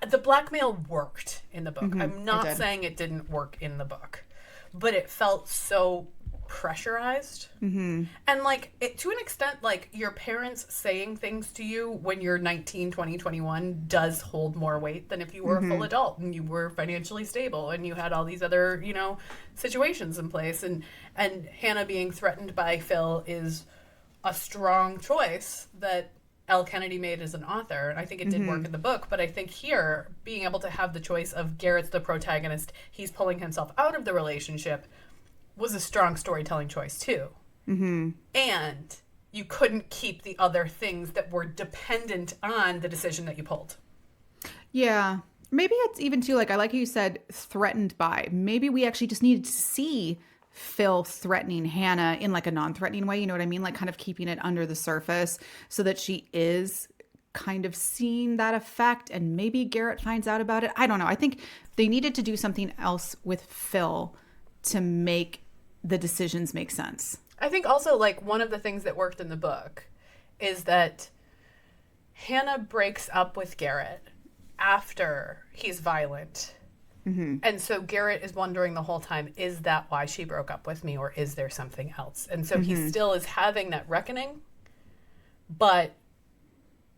the blackmail worked in the book. I'm not saying it didn't work in the book, but it felt so pressurized. And like to an extent, like your parents saying things to you when you're 19, 20, 21 does hold more weight than if you were a full adult and you were financially stable and you had all these other, you know, situations in place. And Hannah being threatened by Phil is a strong choice that Elle Kennedy made as an author, and I think it did work in the book, but I think here, being able to have the choice of Garrett's the protagonist, he's pulling himself out of the relationship, was a strong storytelling choice too. And you couldn't keep the other things that were dependent on the decision that you pulled. Yeah. Maybe it's even too, like, I like how you said threatened by. Maybe we actually just needed to see Phil threatening Hannah in like a non-threatening way, you know what I mean? Like kind of keeping it under the surface so that she is kind of seeing that effect and maybe Garrett finds out about it. I don't know. I think they needed to do something else with Phil to make the decisions make sense. I think also like one of the things that worked in the book is that Hannah breaks up with Garrett after he's violent. And so Garrett is wondering the whole time, is that why she broke up with me or is there something else? And so he still is having that reckoning, but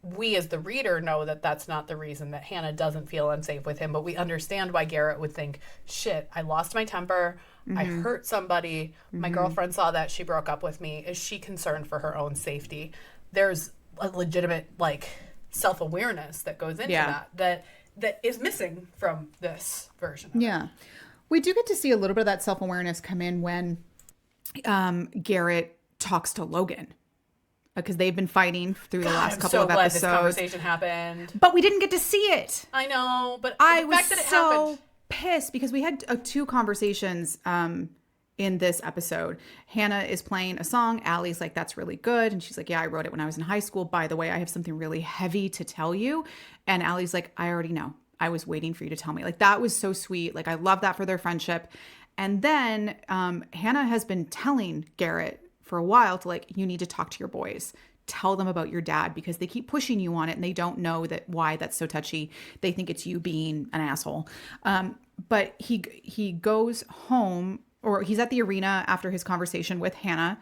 we as the reader know that that's not the reason that Hannah doesn't feel unsafe with him, but we understand why Garrett would think, shit, I lost my temper, I hurt somebody, my girlfriend saw that, she broke up with me. Is she concerned for her own safety? There's a legitimate like self-awareness that goes into that is missing from this version of it. We do get to see a little bit of that self-awareness come in when Garrett talks to Logan. Because they've been fighting through the last couple of episodes. I'm so glad this conversation happened. But we didn't get to see it. I know, but I the was fact that it so happened... pissed because we had two conversations in this episode. Hannah is playing a song. Allie's like, that's really good. And she's like, yeah, I wrote it when I was in high school. By the way, I have something really heavy to tell you. And Allie's like, I already know. I was waiting for you to tell me. Like, that was so sweet. Like, I love that for their friendship. And then Hannah has been telling Garrett for a while to like, you need to talk to your boys. Tell them about your dad because they keep pushing you on it and they don't know that why that's so touchy. They think it's you being an asshole. But he goes home, or he's at the arena after his conversation with Hannah,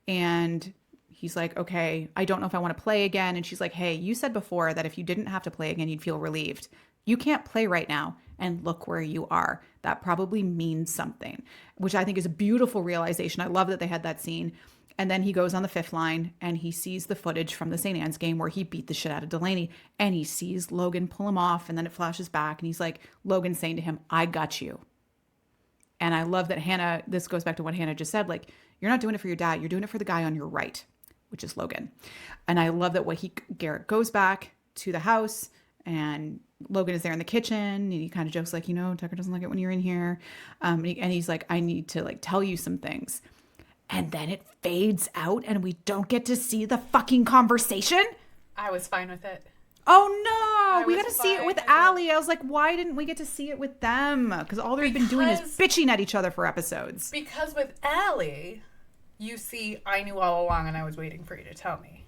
and he's like, okay, I don't know if I want to play again. And she's like, hey, you said before that if you didn't have to play again, you'd feel relieved. You can't play right now, and look where you are. That probably means something, which I think is a beautiful realization. I love that they had that scene. And then he goes on the fifth line and he sees the footage from the St. Anne's game where he beat the shit out of Delaney, and he sees Logan pull him off, and then it flashes back and he's like, Logan's saying to him, I got you. And I love that Hannah, this goes back to what Hannah just said, like, you're not doing it for your dad, you're doing it for the guy on your right, which is Logan. And I love that Garrett goes back to the house and Logan is there in the kitchen and he kind of jokes like, you know, Tucker doesn't like it when you're in here. And he's like, I need to like tell you some things. And then it fades out and we don't get to see the fucking conversation. I was fine with it. Oh no, we got to see it with Allie. I was like, why didn't we get to see it with them? Because all they've been doing is bitching at each other for episodes. Because with Allie, you see, I knew all along and I was waiting for you to tell me.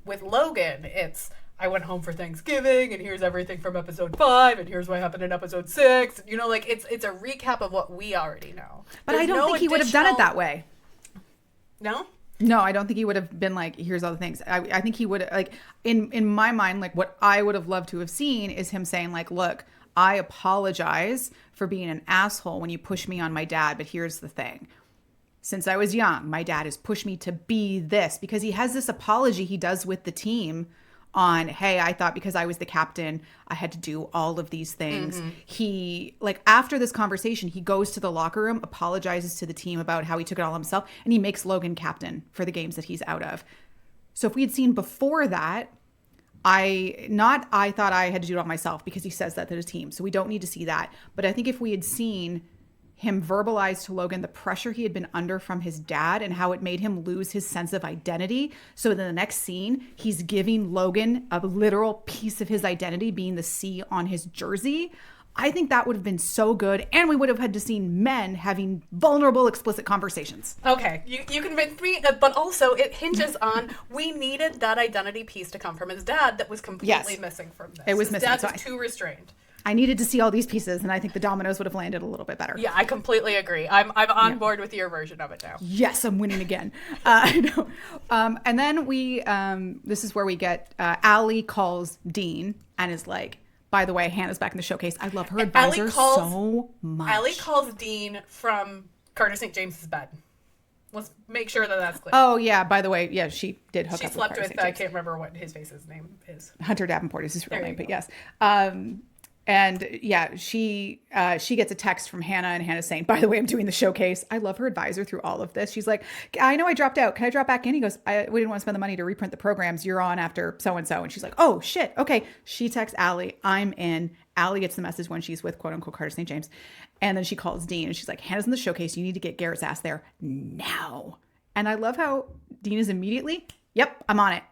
With Logan, it's, I went home for Thanksgiving and here's everything from episode 5 and here's what happened in episode 6. You know, like it's a recap of what we already know. But I don't think he would have done it that way. No? No, I don't think he would have been like, here's all the things. I think he would, like, in my mind, like, what I would have loved to have seen is him saying, like, look, I apologize for being an asshole when you push me on my dad, but here's the thing. Since I was young, my dad has pushed me to be this, because he has this apology he does with the team on, hey, I thought because I was the captain, I had to do all of these things. He, like, after this conversation, he goes to the locker room, apologizes to the team about how he took it all himself, and he makes Logan captain for the games that he's out of. So if we had seen before that, I thought I had to do it all myself, because he says that to the team. So we don't need to see that. But I think if we had seen him verbalize to Logan the pressure he had been under from his dad and how it made him lose his sense of identity. So in the next scene, he's giving Logan a literal piece of his identity, being the C on his jersey. I think that would have been so good. And we would have had to seen men having vulnerable, explicit conversations. Okay, you convinced me, but also it hinges on, we needed that identity piece to come from his dad that was completely missing from this. It was his missing. Dad was too restrained. I needed to see all these pieces, and I think the dominoes would have landed a little bit better. Yeah, I completely agree. I'm on board with your version of it now. Yes, I'm winning again. I know. And then this is where we get, Elle calls Dean and is like, by the way, Hannah's back in the showcase. I love her advisor so much. Elle calls Dean from Carter St. James's bed. Let's make sure that that's clear. Oh, yeah. By the way, yeah, she did hook up with slept Carter with, St. I James. can't remember what his face's name is. Hunter Davenport is his real name, but go. yes. And yeah, she gets a text from Hannah, and Hannah's saying, by the way, I'm doing the showcase. I love her advisor through all of this. She's like, I know I dropped out. Can I drop back in? He goes, we didn't want to spend the money to reprint the programs. You're on after so-and-so. And she's like, oh, shit. Okay. She texts Allie, I'm in. Allie gets the message when she's with, quote unquote, Carter St. James. And then she calls Dean, and she's like, Hannah's in the showcase. You need to get Garrett's ass there now. And I love how Dean is immediately, yep, I'm on it.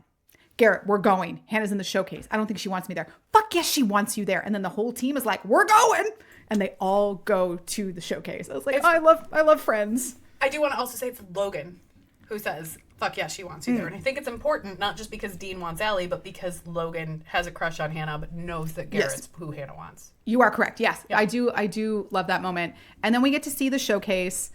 Garrett, we're going. Hannah's in the showcase. I don't think she wants me there. Fuck yes, she wants you there. And then the whole team is like, we're going. And they all go to the showcase. I was like, I love Friends. I do want to also say it's Logan who says, fuck yeah, she wants you there. And I think it's important, not just because Dean wants Allie, but because Logan has a crush on Hannah, but knows that Garrett's who Hannah wants. You are correct. Yes. Yep. I do love that moment. And then we get to see the showcase.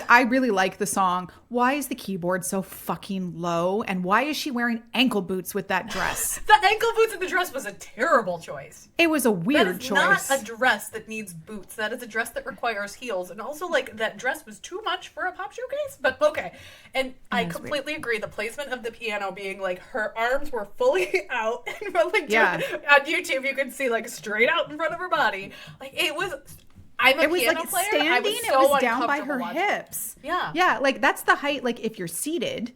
I really like the song. Why is the keyboard so fucking low? And why is she wearing ankle boots with that dress? The ankle boots in the dress was a terrible choice. It was a weird choice. That is not a dress that needs boots. That is a dress that requires heels. And also, like, that dress was too much for a pop showcase. But okay. And I completely agree. The placement of the piano being, like, her arms were fully out. And, like, on YouTube, you could see, like, straight out in front of her body. Like, it was... It was like standing, it was down by her hips. Yeah. Yeah, like that's the height, like if you're seated.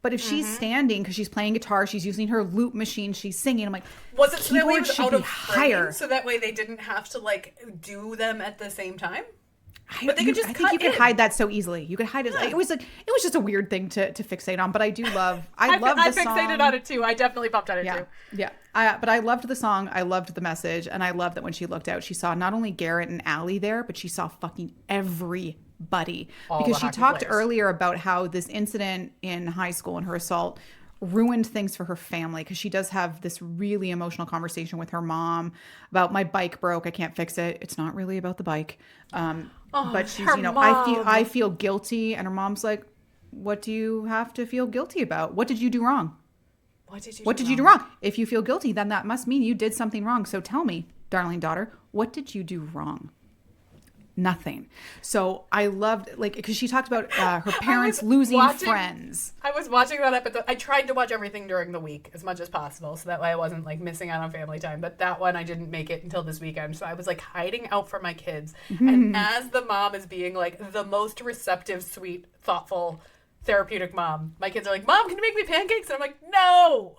But if she's standing, because she's playing guitar, she's using her loop machine, she's singing. I'm like, was it so that way it was out of higher? So that way they didn't have to like do them at the same time? But they could just I think you could hide that so easily. You could hide it. Yeah. It was just a weird thing to fixate on. But I do love. I love the song. I fixated on it too. I definitely bumped on it too. Yeah. But I loved the song. I loved the message, and I loved that when she looked out, she saw not only Garrett and Allie there, but she saw fucking everybody. Because she talked earlier about how this incident in high school and her assault ruined things for her family, because she does have this really emotional conversation with her mom about, my bike broke, I can't fix it. It's not really about the bike. But she's, I feel guilty. And her mom's like, what do you have to feel guilty about? What did you do wrong? What did you do wrong? If you feel guilty, then that must mean you did something wrong. So tell me, darling daughter, what did you do wrong? Nothing. So I loved, like, because she talked about her parents losing friends. I was watching that episode. I tried to watch everything during the week as much as possible, so that way I wasn't like missing out on family time. But that one I didn't make it until this weekend, so I was like hiding out from my kids. And as the mom is being like the most receptive, sweet, thoughtful, therapeutic mom, my kids are like, Mom, can you make me pancakes? And I'm like, no.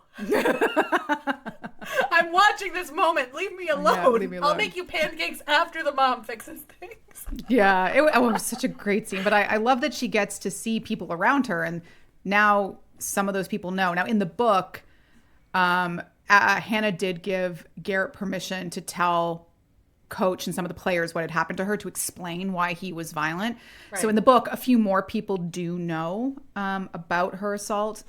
I'm watching this moment. Leave me alone. Yeah, leave me alone. I'll make you pancakes after the mom fixes things. Yeah, it was such a great scene. But I love that she gets to see people around her, and now some of those people know. Now in the book, Hannah did give Garrett permission to tell Coach and some of the players what had happened to her, to explain why he was violent. Right. So in the book, a few more people do know about her assault.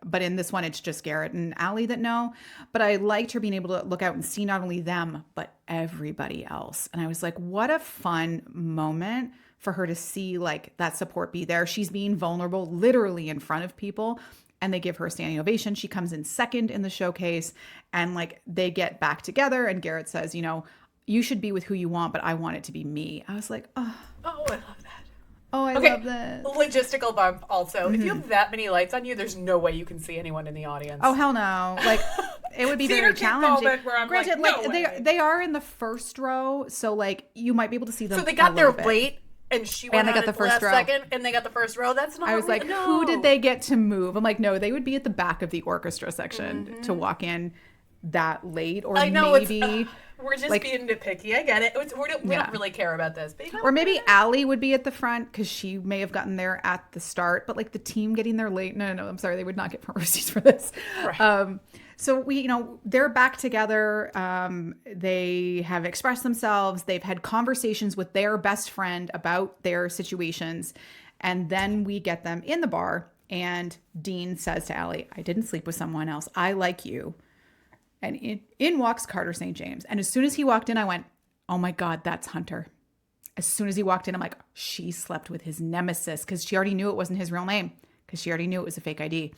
But in this one, it's just Garrett and Allie that know. But I liked her being able to look out and see not only them, but everybody else. And I was like, what a fun moment for her to see like that support be there. She's being vulnerable literally in front of people, and they give her a standing ovation. She comes in second in the showcase, and like they get back together, and Garrett says, you know, you should be with who you want, but I want it to be me. I was like, oh, I love that. Oh, I love that. Logistical bump also. If you have that many lights on you, there's no way you can see anyone in the audience. Oh, hell no. Like, it would be very challenging. Granted, like, they are in the first row, so like you might be able to see them. So they got there late, and she went on the first row. Second, and they got the first row. That's not. I was like, who did they get to move? I'm like, no, they would be at the back of the orchestra section to walk in that late, or I know maybe we're just like, being nitpicky. I get it. We don't really care about this. But or maybe Elle would be at the front because she may have gotten there at the start. But like the team getting there late, no, I'm sorry, they would not get front row seats for this. Right. So we, you know, they're back together. They have expressed themselves. They've had conversations with their best friend about their situations, and then we get them in the bar. And Dean says to Allie, "I didn't sleep with someone else. I like you." And in walks Carter St. James. And as soon as he walked in, I went, oh my God, that's Hunter. As soon as he walked in, I'm like, she slept with his nemesis, because she already knew it wasn't his real name, because she already knew it was a fake ID.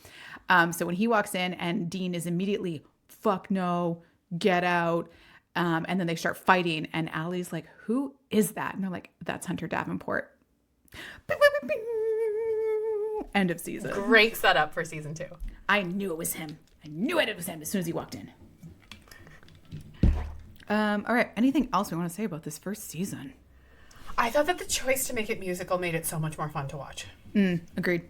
So when he walks in and Dean is immediately, fuck no, get out. And then they start fighting. And Allie's like, who is that? And they're like, that's Hunter Davenport. End of season. Great setup for season 2. I knew it was him. I knew it was him as soon as he walked in. All right. Anything else we want to say about this first season? I thought that the choice to make it musical made it so much more fun to watch. Agreed.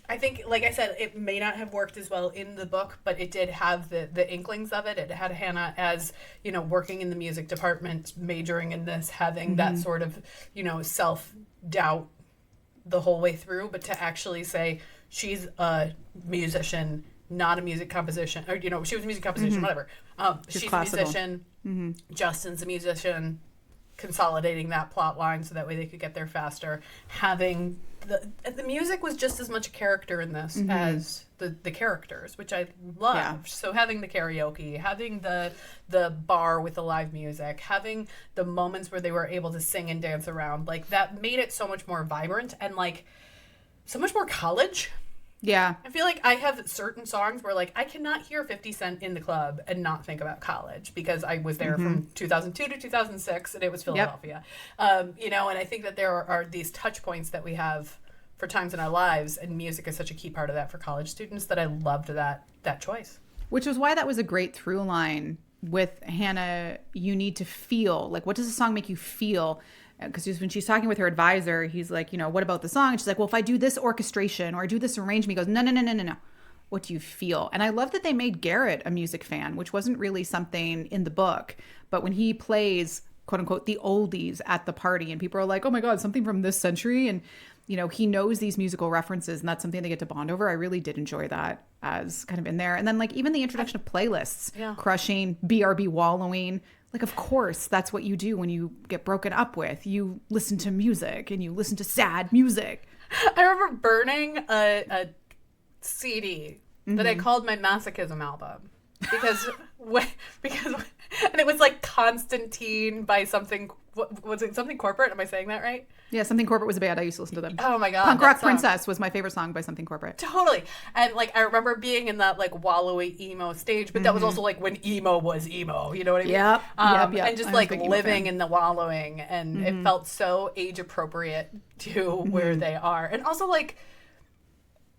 I think, like I said, it may not have worked as well in the book, but it did have the inklings of it. It had Hannah as, you know, working in the music department, majoring in this, having that sort of, you know, self-doubt the whole way through. But to actually say she's a musician, not a music composition, or, you know, she was a music composition, whatever. She's classical. A musician. Justin's a musician. Consolidating that plot line so that way they could get there faster. Having the music was just as much a character in this as the characters, which I loved. Yeah. So having the karaoke, having the bar with the live music, having the moments where they were able to sing and dance around, like that made it so much more vibrant and like so much more college. Yeah. I feel like I have certain songs where like I cannot hear 50 Cent in the club and not think about college, because I was there from 2002 to 2006 and it was Philadelphia. You know, and I think that there are these touch points that we have for times in our lives, and music is such a key part of that for college students that I loved that choice. Which was why that was a great through line with Hannah. You need to feel, like, what does a song make you feel? Because when she's talking with her advisor, he's like, you know, what about the song? And she's like, well, if I do this orchestration or I do this arrangement, he goes, no. What do you feel? And I love that they made Garrett a music fan, which wasn't really something in the book. But when he plays, quote unquote, the oldies at the party and people are like, oh my God, something from this century. And, you know, he knows these musical references and that's something they get to bond over. I really did enjoy that as kind of in there. And then like even the introduction of playlists, Crushing, BRB Wallowing. Like, of course, that's what you do when you get broken up with. You listen to music and you listen to sad music. I remember burning a CD that I called my masochism album because and it was like Constantine by something. What, was it something corporate? Am I saying that right? Yeah, Something Corporate was a band. I used to listen to them. Oh my God. Punk Rock Princess was my favorite song by Something Corporate. Totally. And like I remember being in that like wallowy emo stage, but that was also like when emo was emo, you know what I mean? Yep. And just like living in the wallowing, and it felt so age appropriate to where they are. And also like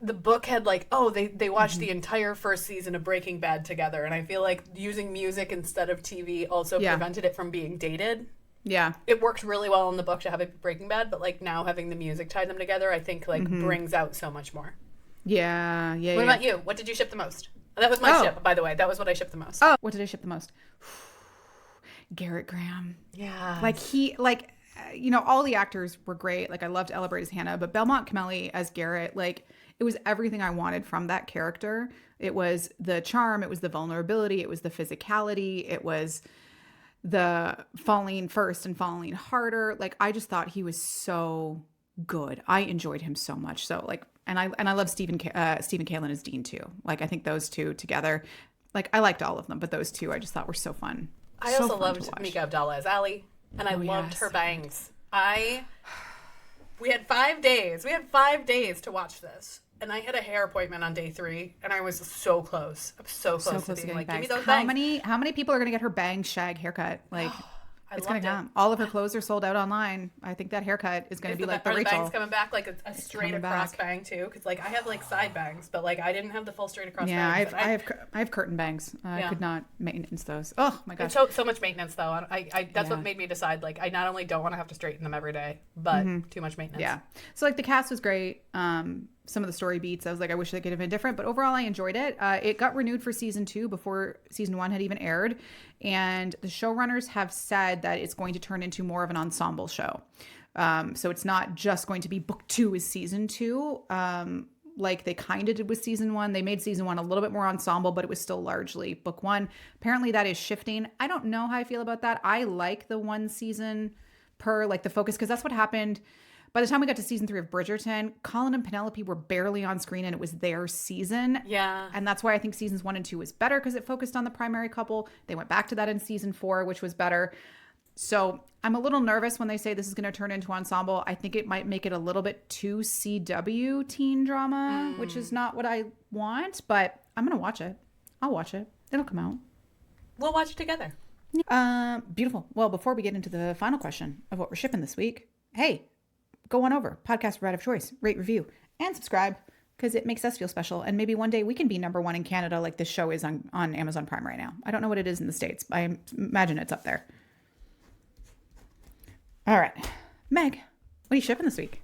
the book had like, they watched the entire first season of Breaking Bad together, and I feel like using music instead of TV also prevented it from being dated. Yeah. It worked really well in the book to have it be Breaking Bad, but like now having the music tie them together, I think like brings out so much more. Yeah. What about you? What did you ship the most? That was my ship, by the way. That was what I shipped the most. Oh, what did I ship the most? Garrett Graham. Yeah. Like you know, all the actors were great. Like I loved Ella Braid as Hannah, but Belmont Cameli as Garrett, like it was everything I wanted from that character. It was the charm. It was the vulnerability. It was the physicality. It was the falling first and falling harder. Like I just thought he was so good. I enjoyed him so much. So like, and I love Stephen Kalin as Dean too. Like I think those two together, like I liked all of them, but those two I just thought were so fun. I also loved Mika Abdallah as Ali, and I loved her bangs. We had 5 days. We had 5 days to watch this. And I had a hair appointment on day 3, and I was so close. I was so close to being like, give me those bangs. How many people are going to get her bang shag haircut? Like, it's going to come. All of her clothes are sold out online. I think that haircut is going to be like the Rachel. Are the bangs coming back like a straight across bang too? Because like I have like side bangs, but like I didn't have the full straight across bangs. Yeah, I have curtain bangs. I could not maintenance those. Oh my gosh. It's so much maintenance though. That's what made me decide like I not only don't want to have to straighten them every day, but too much maintenance. Yeah. So like the cast was great. Some of the story beats, I was like, I wish they could have been different, but overall I enjoyed it. It got renewed for season 2 before season 1 had even aired. And the showrunners have said that it's going to turn into more of an ensemble show. So it's not just going to be book 2 is season 2. Like they kind of did with season 1. They made season 1 a little bit more ensemble, but it was still largely book 1. Apparently that is shifting. I don't know how I feel about that. I like the 1 season per like the focus, because that's what happened. By the time we got to season 3 of Bridgerton, Colin and Penelope were barely on screen and it was their season. Yeah. And that's why I think seasons 1 and 2 was better, because it focused on the primary couple. They went back to that in season 4, which was better. So I'm a little nervous when they say this is going to turn into ensemble. I think it might make it a little bit too CW teen drama, which is not what I want, but I'm going to watch it. I'll watch it. It'll come out. We'll watch it together. Beautiful. Well, before we get into the final question of what we're shipping this week, hey, go on over, podcast provider of choice, rate, review, and subscribe, because it makes us feel special. And maybe one day we can be number 1 in Canada like this show is on Amazon Prime right now. I don't know what it is in the States, but I imagine it's up there. All right. Meg, what are you shipping this week?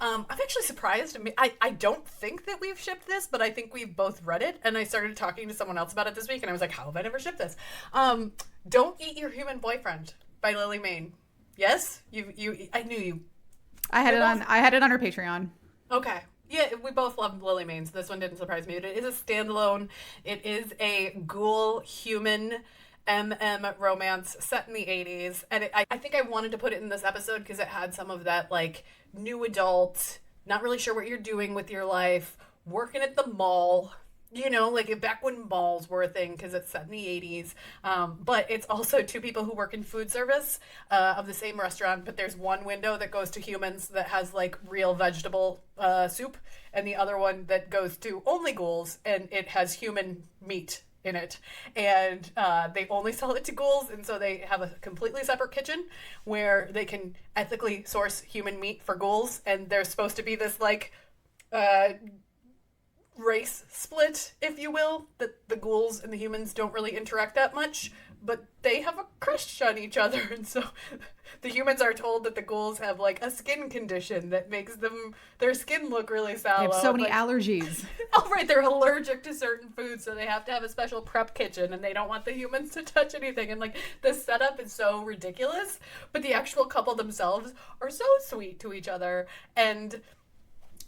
I'm actually surprised. I don't think that we've shipped this, but I think we've both read it. And I started talking to someone else about it this week, and I was like, how have I never shipped this? Don't Eat Your Human Boyfriend by Mayne. Yes? I knew you. I had it on her Patreon. Okay. Yeah, we both love Mayne, so this one didn't surprise me. But it is a standalone. It is a ghoul human romance set in the 80s. And I think I wanted to put it in this episode because it had some of that, like, new adult, not really sure what you're doing with your life, working at the mall. You know, like back when malls were a thing, because it's set in the 80s. But it's also 2 people who work in food service of the same restaurant. But there's one window that goes to humans that has like real vegetable soup, and the other one that goes to only ghouls, and it has human meat in it. And they only sell it to ghouls, and so they have a completely separate kitchen where they can ethically source human meat for ghouls. And there's supposed to be this like race split, if you will, that the ghouls and the humans don't really interact that much, but they have a crush on each other. And so the humans are told that the ghouls have like a skin condition that makes their skin look really sallow. They have so many allergies. Oh, right. They're allergic to certain foods, so they have to have a special prep kitchen, and they don't want the humans to touch anything. And like the setup is so ridiculous, but the actual couple themselves are so sweet to each other. And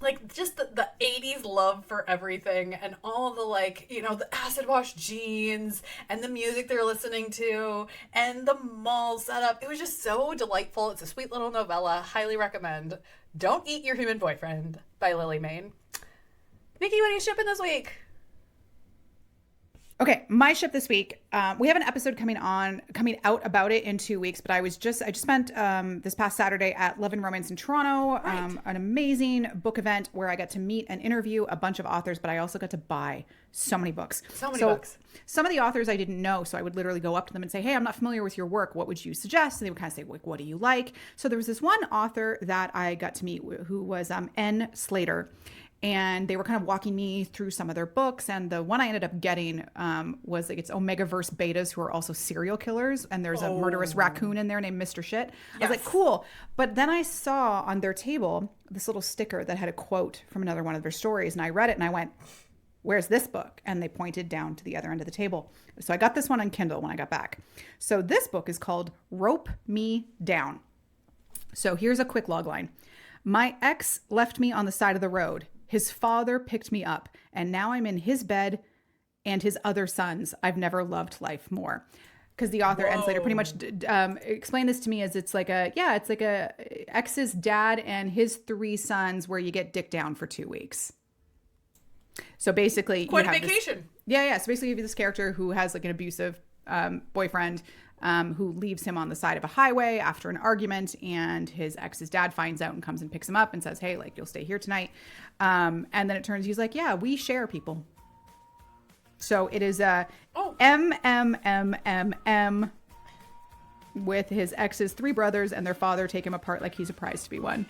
like just the 80s love for everything, and all the like, you know, the acid wash jeans and the music they're listening to and the mall setup. It was just so delightful. It's a sweet little novella. Highly recommend. Don't Eat Your Human Boyfriend by Mayne. Nikki, what are you shipping this week? Okay, my ship this week. We have an episode coming out about it in 2 weeks, but I just spent this past Saturday at Love and Romance in Toronto, right. An amazing book event where I got to meet and interview a bunch of authors, but I also got to buy so many books. So many books. Some of the authors I didn't know, so I would literally go up to them and say, hey, I'm not familiar with your work. What would you suggest? And they would kind of say, like, what do you like? So there was this one author that I got to meet who was N. Slater. And they were kind of walking me through some of their books. And the one I ended up getting was like it's Omegaverse betas who are also serial killers. And there's a murderous raccoon in there named Mr. Shit. Yes. I was like, cool. But then I saw on their table this little sticker that had a quote from another one of their stories. And I read it and I went, where's this book? And they pointed down to the other end of the table. So I got this one on Kindle when I got back. So this book is called Rope Me Down. So here's a quick logline. My ex left me on the side of the road. His father picked me up, and now I'm in his bed and his other sons. I've never loved life more. Because the author, N. Slater, pretty much explained this to me as it's like a ex's dad and his 3 sons where you get dick down for 2 weeks. So basically, quite a vacation. So basically, you have this character who has like an abusive boyfriend, who leaves him on the side of a highway after an argument, and his ex's dad finds out and comes and picks him up and says, hey, like, you'll stay here tonight. And then it turns, he's like, yeah, we share people. So it is MMMMM with his ex's 3 brothers and their father take him apart like he's a prize to be won.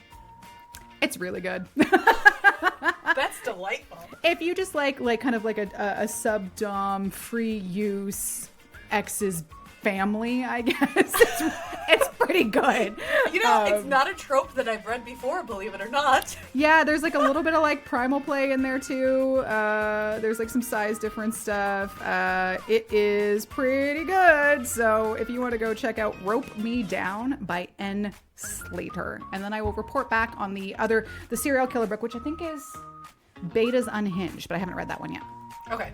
It's really good. That's delightful. If you just like kind of like a sub-dom free use ex's family, I guess it's pretty good. You know, it's not a trope that I've read before, believe it or not. Yeah, there's like a little bit of like primal play in there too. There's like some size difference stuff. It is pretty good. So if you want to go check out Rope Me Down by N. Slater, and then I will report back on the serial killer book, which I think is Beta's Unhinged, but I haven't read that one yet. Okay.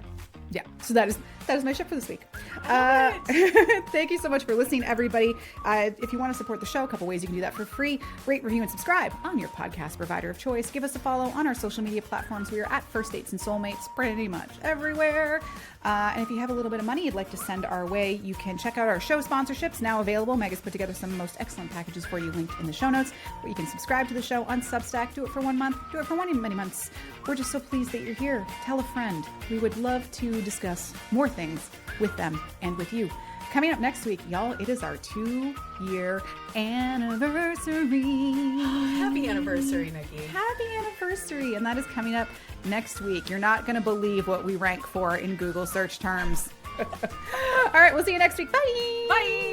Yeah, so that is my ship for this week. Thank you so much for listening, everybody. If you want to support the show, a couple ways you can do that for free. Rate, review, and subscribe on your podcast provider of choice. Give us a follow on our social media platforms. We are at First Dates and Soulmates pretty much everywhere. And if you have a little bit of money you'd like to send our way, you can check out our show sponsorships now available. Meg has put together some most excellent packages for you linked in the show notes, where you can subscribe to the show on Substack. Do it for 1 month. Do it for many months. We're just so pleased that you're here. Tell a friend. We would love to discuss more things with them and with you. Coming up next week, y'all, it is our 2-year anniversary. Happy anniversary, Nikki. Happy anniversary. And that is coming up next week. You're not going to believe what we rank for in Google search terms. All right, we'll see you next week. Bye. Bye.